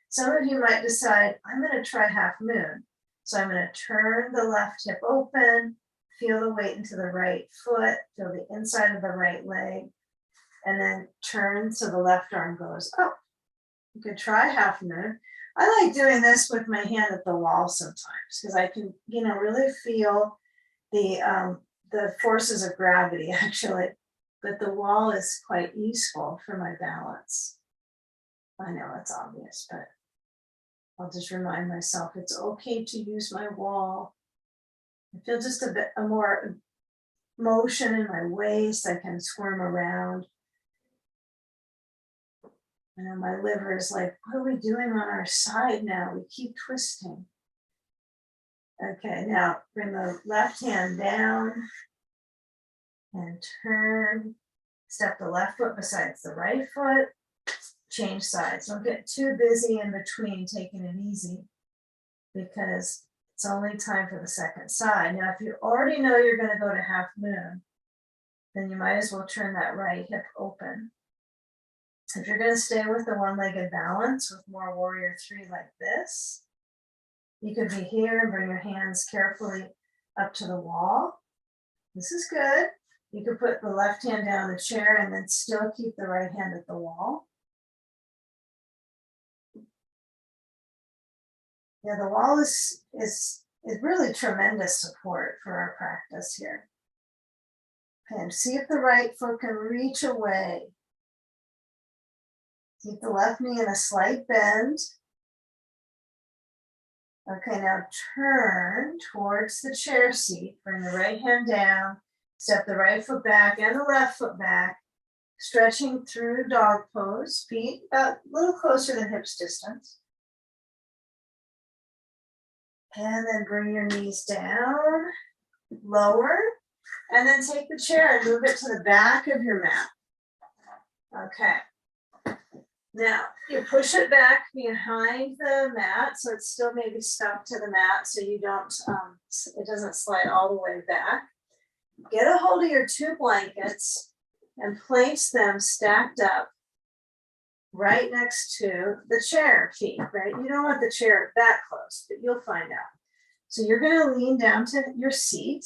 Some of you might decide, I'm going to try half moon. So I'm going to turn the left hip open, feel the weight into the right foot, feel the inside of the right leg, and then turn so the left arm goes up. You could try half moon. I like doing this with my hand at the wall sometimes because I can, really feel the forces of gravity actually, but the wall is quite useful for my balance. I know it's obvious, but I'll just remind myself it's okay to use my wall. I feel just a bit more motion in my waist. I can squirm around. I know my liver is like, what are we doing on our side now? We keep twisting. Okay, now bring the left hand down and turn. Step the left foot besides the right foot. Change sides. Don't get too busy in between, taking it easy, because it's only time for the second side. Now, if you already know you're going to go to half moon, then you might as well turn that right hip open. If you're going to stay with the one-legged balance with more warrior three like this, you could be here and bring your hands carefully up to the wall. This is good. You could put the left hand down the chair and then still keep the right hand at the wall. Yeah, the wall is really tremendous support for our practice here. Okay, and see if the right foot can reach away. Keep the left knee in a slight bend. Okay, now turn towards the chair seat. Bring the right hand down. Step the right foot back and the left foot back. Stretching through dog pose. Feet about a little closer than hips distance. And then bring your knees down, lower, and then take the chair and move it to the back of your mat. Okay. Now, you push it back behind the mat, so it's still maybe stuck to the mat, so you don't, it doesn't slide all the way back. Get a hold of your two blankets and place them stacked up right next to the chair feet, right? You don't want the chair that close, but you'll find out. So you're going to lean down to your seat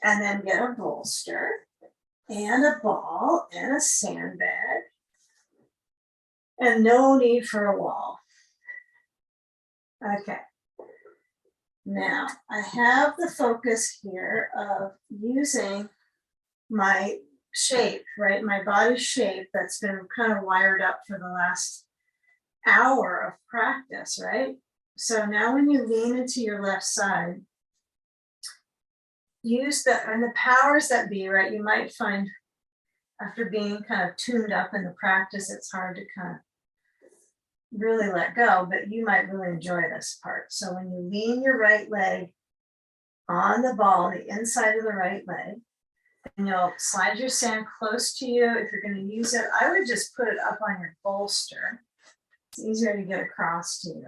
and then get a bolster and a ball and a sandbag. And no need for a wall. Okay. Now, I have the focus here of using my shape, right? My body shape that's been kind of wired up for the last hour of practice, right? So now when you lean into your left side, use and the powers that be, right? You might find after being kind of tuned up in the practice, it's hard to kind of really let go, but you might really enjoy this part. So when you lean your right leg on the ball, the inside of the right leg, and you'll slide your sand close to you. If you're going to use it, I would just put it up on your bolster. It's easier to get across to you.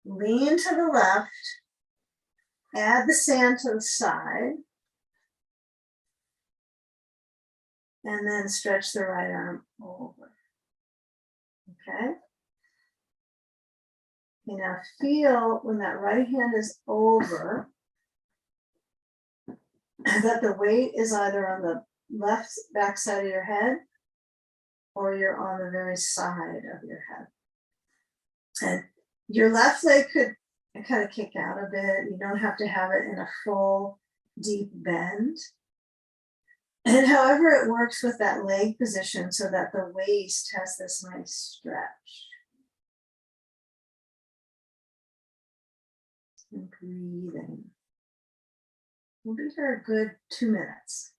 Lean to the left, add the sand to the side, and then stretch the right arm over. Okay? Now feel when that right hand is over, that the weight is either on the left back side of your head or you're on the very side of your head. And your left leg could kind of kick out a bit. You don't have to have it in a full deep bend. And however it works with that leg position so that the waist has this nice stretch. And breathing. We'll be here a good 2 minutes.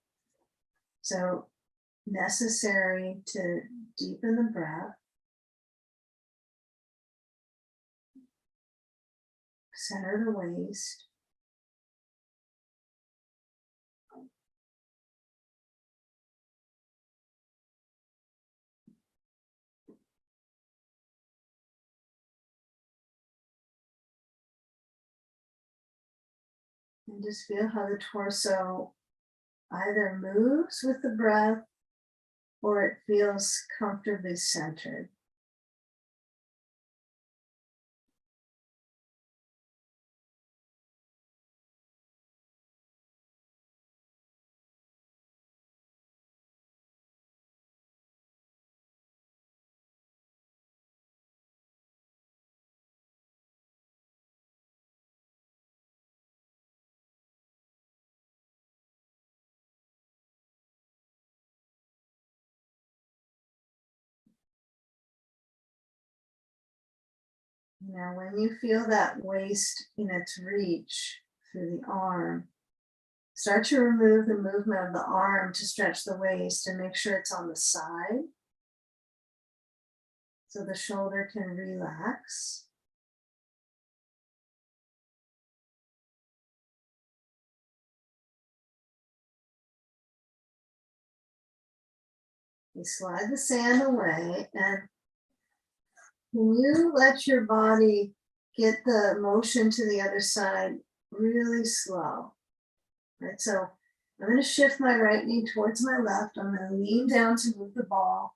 So necessary to deepen the breath. Center the waist. And just feel how the torso either moves with the breath or it feels comfortably centered. Now, when you feel that waist in its reach through the arm, start to remove the movement of the arm to stretch the waist and make sure it's on the side so the shoulder can relax. You slide the sand away, and you let your body get the motion to the other side really slow. Right, so I'm going to shift my right knee towards my left. I'm going to lean down to move the ball.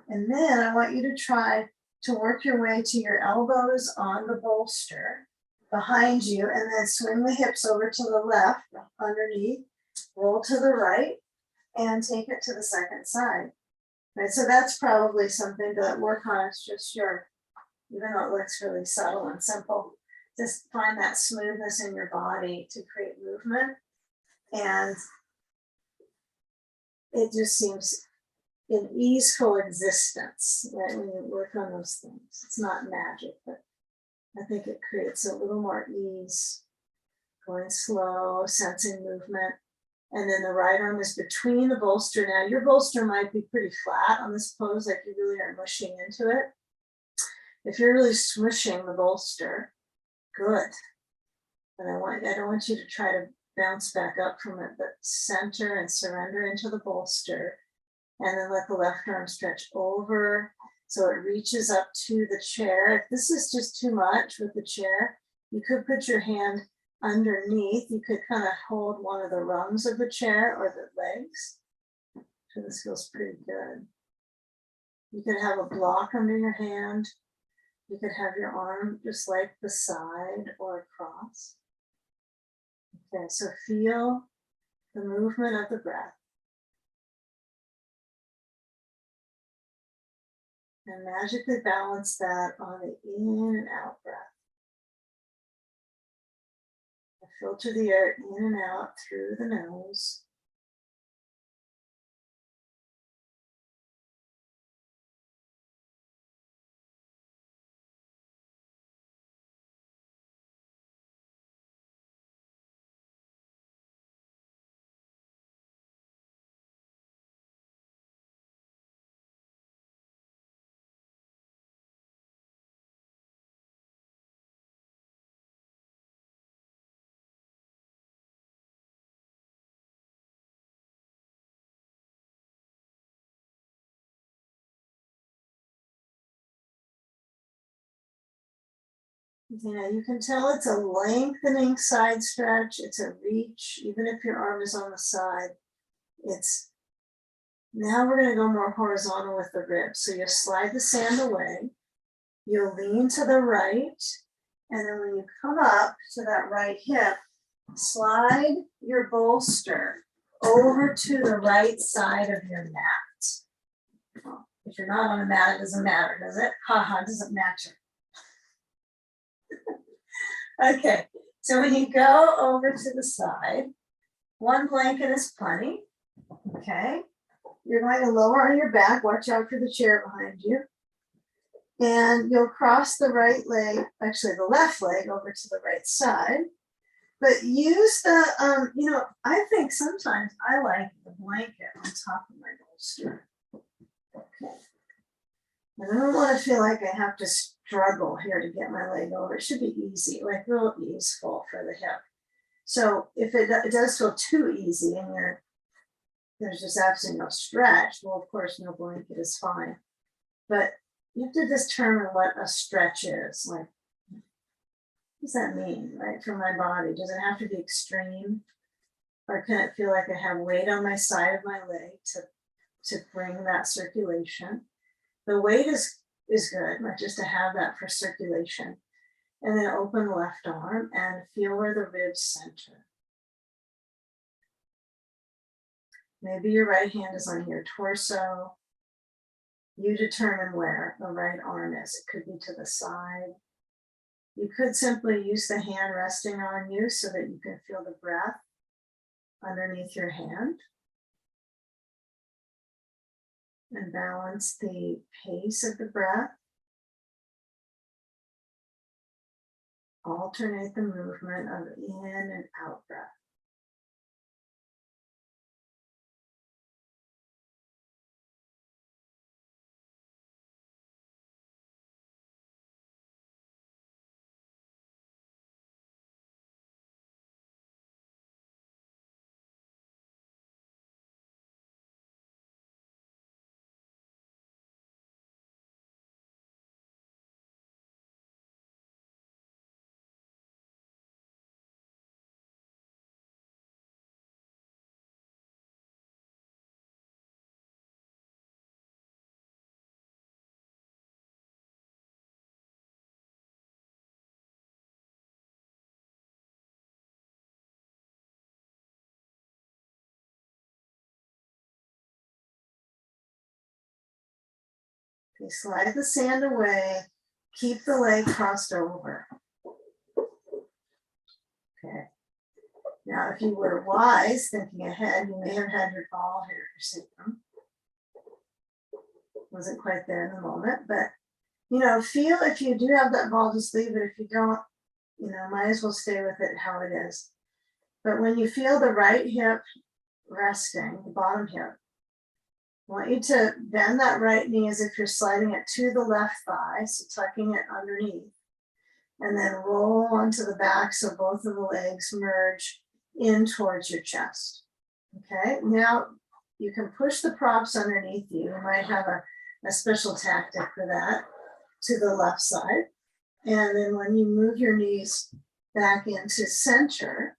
And then I want you to try to work your way to your elbows on the bolster behind you, and then swing the hips over to the left underneath, roll to the right, and take it to the second side. Right, so that's probably something to work on. It's just even though it looks really subtle and simple, just find that smoothness in your body to create movement. And it just seems in easeful existence, right, when you work on those things. It's not magic, but I think it creates a little more ease, going slow, sensing movement. And then the right arm is between the bolster. Now, your bolster might be pretty flat on this pose, like you really are mushing into it. If you're really smushing the bolster, good. But I don't want you to try to bounce back up from it, but center and surrender into the bolster. And then let the left arm stretch over so it reaches up to the chair. If this is just too much with the chair, you could put your hand underneath. You could kind of hold one of the rungs of the chair or the legs. So this feels pretty good. You could have a block under your hand. You could have your arm just like the side or across. Okay, so feel the movement of the breath. And magically balance that on the in and out breath. Filter the air in and out through the nose. You can tell it's a lengthening side stretch. It's a reach, even if your arm is on the side. Now we're going to go more horizontal with the ribs. So you slide the sand away. You'll lean to the right. And then when you come up to that right hip, slide your bolster over to the right side of your mat. If you're not on a mat, it doesn't matter, does it? Haha, it doesn't matter. Okay, so when you go over to the side, one blanket is plenty. Okay, you're going to lower on your back. Watch out for the chair behind you. And you'll cross the right leg, actually the left leg, over to the right side. But use the, I think sometimes I like the blanket on top of my bolster. Okay. And I don't want to feel like I have to struggle here to get my leg over. It should be easy, like real easeful for the hip. So if it does feel too easy and there's just absolutely no stretch, well, of course, no blanket is fine. But you have to determine what a stretch is. Like, what does that mean, right, for my body? Does it have to be extreme? Or can it feel like I have weight on my side of my leg to bring that circulation? The weight is good, like just to have that for circulation. And then open the left arm and feel where the ribs center. Maybe your right hand is on your torso. You determine where the right arm is. It could be to the side. You could simply use the hand resting on you so that you can feel the breath underneath your hand. And balance the pace of the breath. Alternate the movement of in and out breath. Okay, slide the sand away. Keep the leg crossed over. Okay. Now, if you were wise, thinking ahead, you may have had your ball here for sacrum. Wasn't quite there in the moment, but feel if you do have that ball, just leave it. If you don't, might as well stay with it how it is. But when you feel the right hip resting, the bottom hip, I want you to bend that right knee as if you're sliding it to the left thigh, so tucking it underneath, and then roll onto the back so both of the legs merge in towards your chest. Okay, now you can push the props underneath you. You might have a special tactic for that to the left side. And then when you move your knees back into center,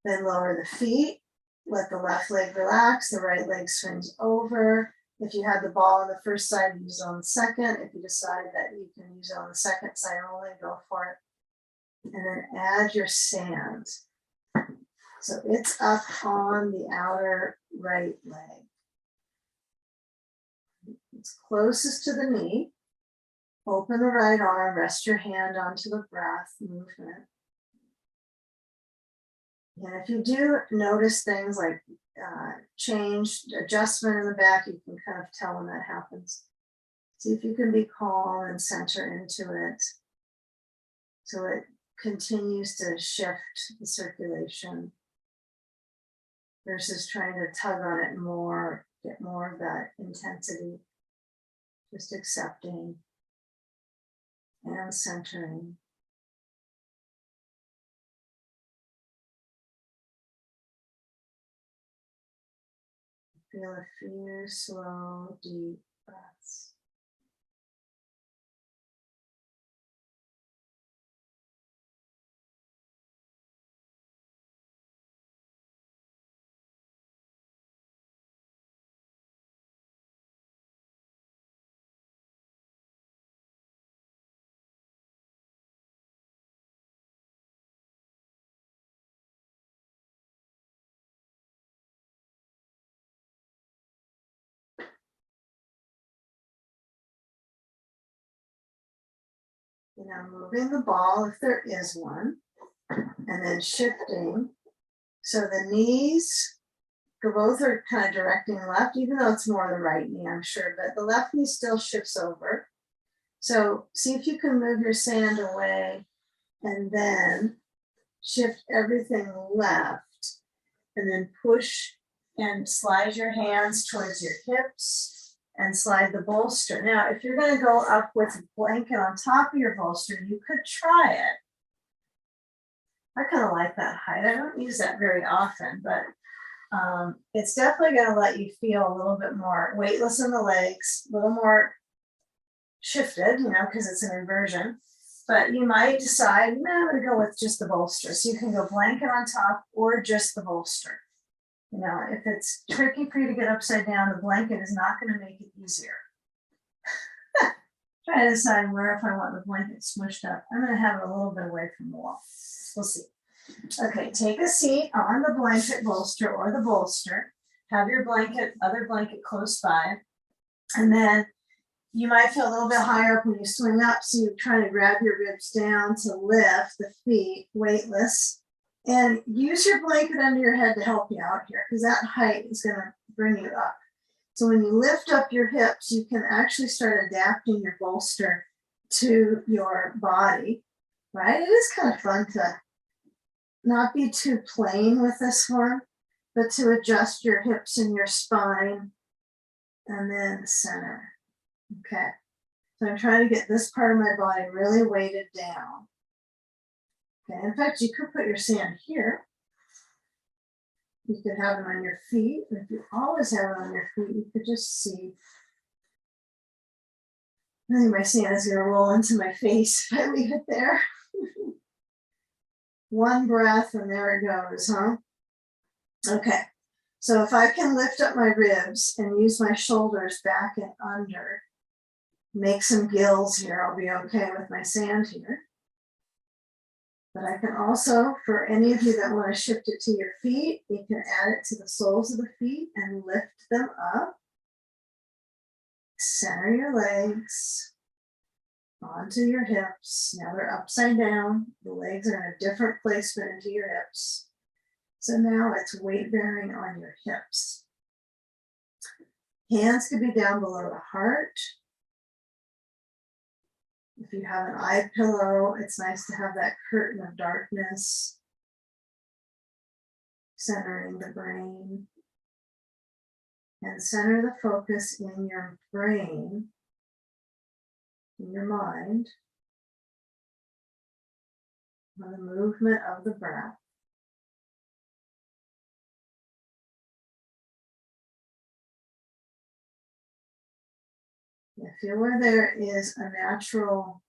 then lower the feet, let the left leg relax, the right leg swings over. If you had the ball on the first side, use it on the second. If you decide that you can use it on the second side only, go for it. And then add your sand. So it's up on the outer right leg. It's closest to the knee. Open the right arm, rest your hand onto the breath movement. And if you do notice things like change, adjustment in the back, you can kind of tell when that happens. See if you can be calm and center into it so it continues to shift the circulation versus trying to tug on it more, get more of that intensity. Just accepting and centering. Feel a few slow, deep breaths. Now moving the ball, if there is one, and then shifting. So the knees, both are kind of directing left, even though it's more the right knee, I'm sure, but the left knee still shifts over. So see if you can move your sand away and then shift everything left, and then push and slide your hands towards your hips and slide the bolster. Now, if you're going to go up with a blanket on top of your bolster, you could try it. I kind of like that height. I don't use that very often, but it's definitely going to let you feel a little bit more weightless in the legs, a little more shifted, because it's an inversion. But you might decide, no, I'm going to go with just the bolster. So you can go blanket on top or just the bolster. If it's tricky for you to get upside down, the blanket is not going to make it easier. Try to decide where, if I want the blanket smushed up. I'm going to have it a little bit away from the wall. We'll see. Okay, take a seat on the blanket bolster or the bolster. Have your other blanket close by. And then you might feel a little bit higher up when you swing up, so you try to grab your ribs down to lift the feet weightless. And use your blanket under your head to help you out here, because that height is going to bring you up. So when you lift up your hips, you can actually start adapting your bolster to your body, right? It is kind of fun to not be too plain with this one, but to adjust your hips and your spine, and then center. Okay. So I'm trying to get this part of my body really weighted down. Okay, in fact, you could put your sand here. You could have it on your feet. If you always have it on your feet, you could just see. I think my sand is going to roll into my face if I leave it there. One breath and there it goes, huh? Okay, so if I can lift up my ribs and use my shoulders back and under, make some gills here, I'll be okay with my sand here. But I can also, for any of you that want to shift it to your feet, you can add it to the soles of the feet and lift them up. Center your legs onto your hips. Now they're upside down. The legs are in a different placement into your hips. So now it's weight bearing on your hips. Hands could be down below the heart. If you have an eye pillow, it's nice to have that curtain of darkness centering the brain. And center the focus in your brain, in your mind, on the movement of the breath. I feel where there is a natural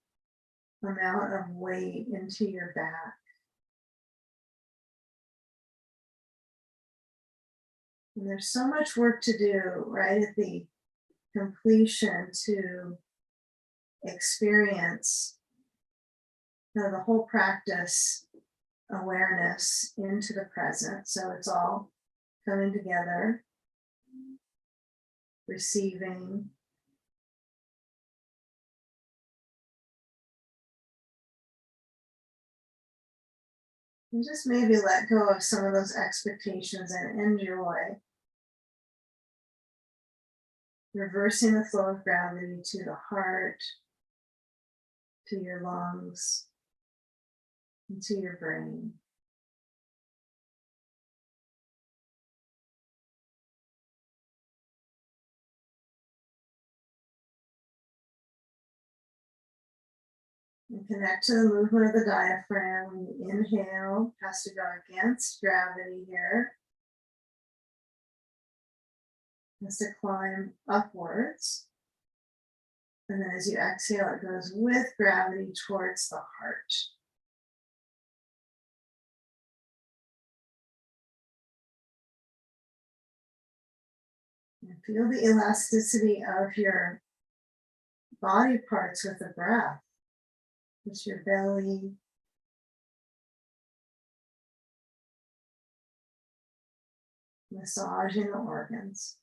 amount of weight into your back. And there's so much work to do right at the completion to experience the whole practice awareness into the present. So it's all coming together, receiving, and just maybe let go of some of those expectations and enjoy reversing the flow of gravity to the heart, to your lungs, and to your brain. And connect to the movement of the diaphragm. When you inhale, it has to go against gravity here. It has to climb upwards. And then as you exhale, it goes with gravity towards the heart. And feel the elasticity of your body parts with the breath. Just your belly, massaging the organs.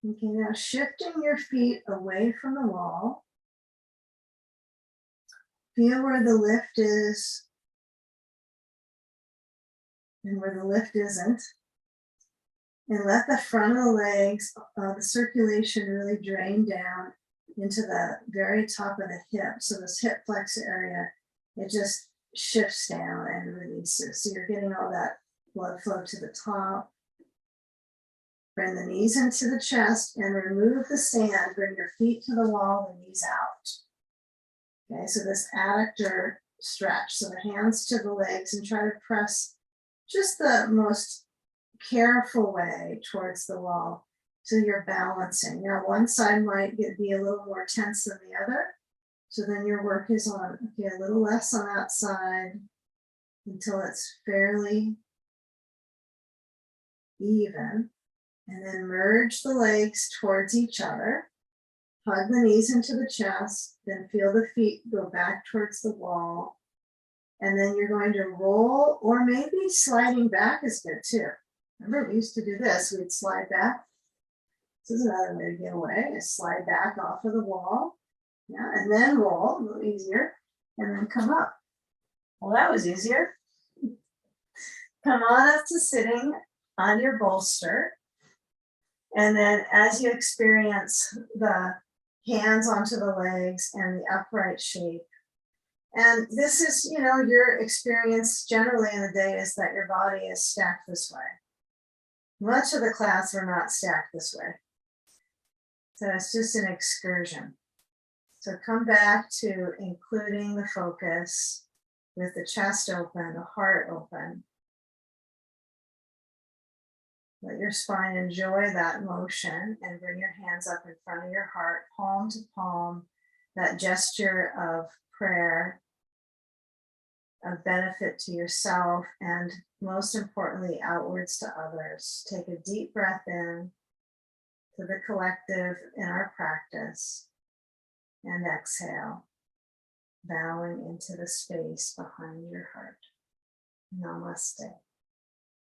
Okay, now shifting your feet away from the wall. Feel where the lift is and where the lift isn't. And let the front of the legs, the circulation really drain down into the very top of the hip. So this hip flexor area, it just shifts down and releases. So you're getting all that blood flow to the top. Bring the knees into the chest and remove the sand. Bring your feet to the wall, the knees out. Okay, so this adductor stretch. So the hands to the legs and try to press just the most careful way towards the wall. So you're balancing. Now one side might be a little more tense than the other. So then your work is on, okay, a little less on that side until it's fairly even. And then merge the legs towards each other. Hug the knees into the chest, then feel the feet go back towards the wall. And then you're going to roll, or maybe sliding back is good too. Remember, we used to do this. We'd slide back. This is another way to get away, is slide back off of the wall. Yeah, and then roll, a little easier. And then come up. Well, that was easier. Come on up to sitting on your bolster. And then as you experience the hands onto the legs and the upright shape. And this is, your experience generally in the day is that your body is stacked this way. Much of the class we're not stacked this way. So it's just an excursion. So come back to including the focus with the chest open, the heart open. Let your spine enjoy that motion and bring your hands up in front of your heart, palm to palm, that gesture of prayer, of benefit to yourself, and most importantly, outwards to others. Take a deep breath in to the collective in our practice, and exhale, bowing into the space behind your heart. Namaste.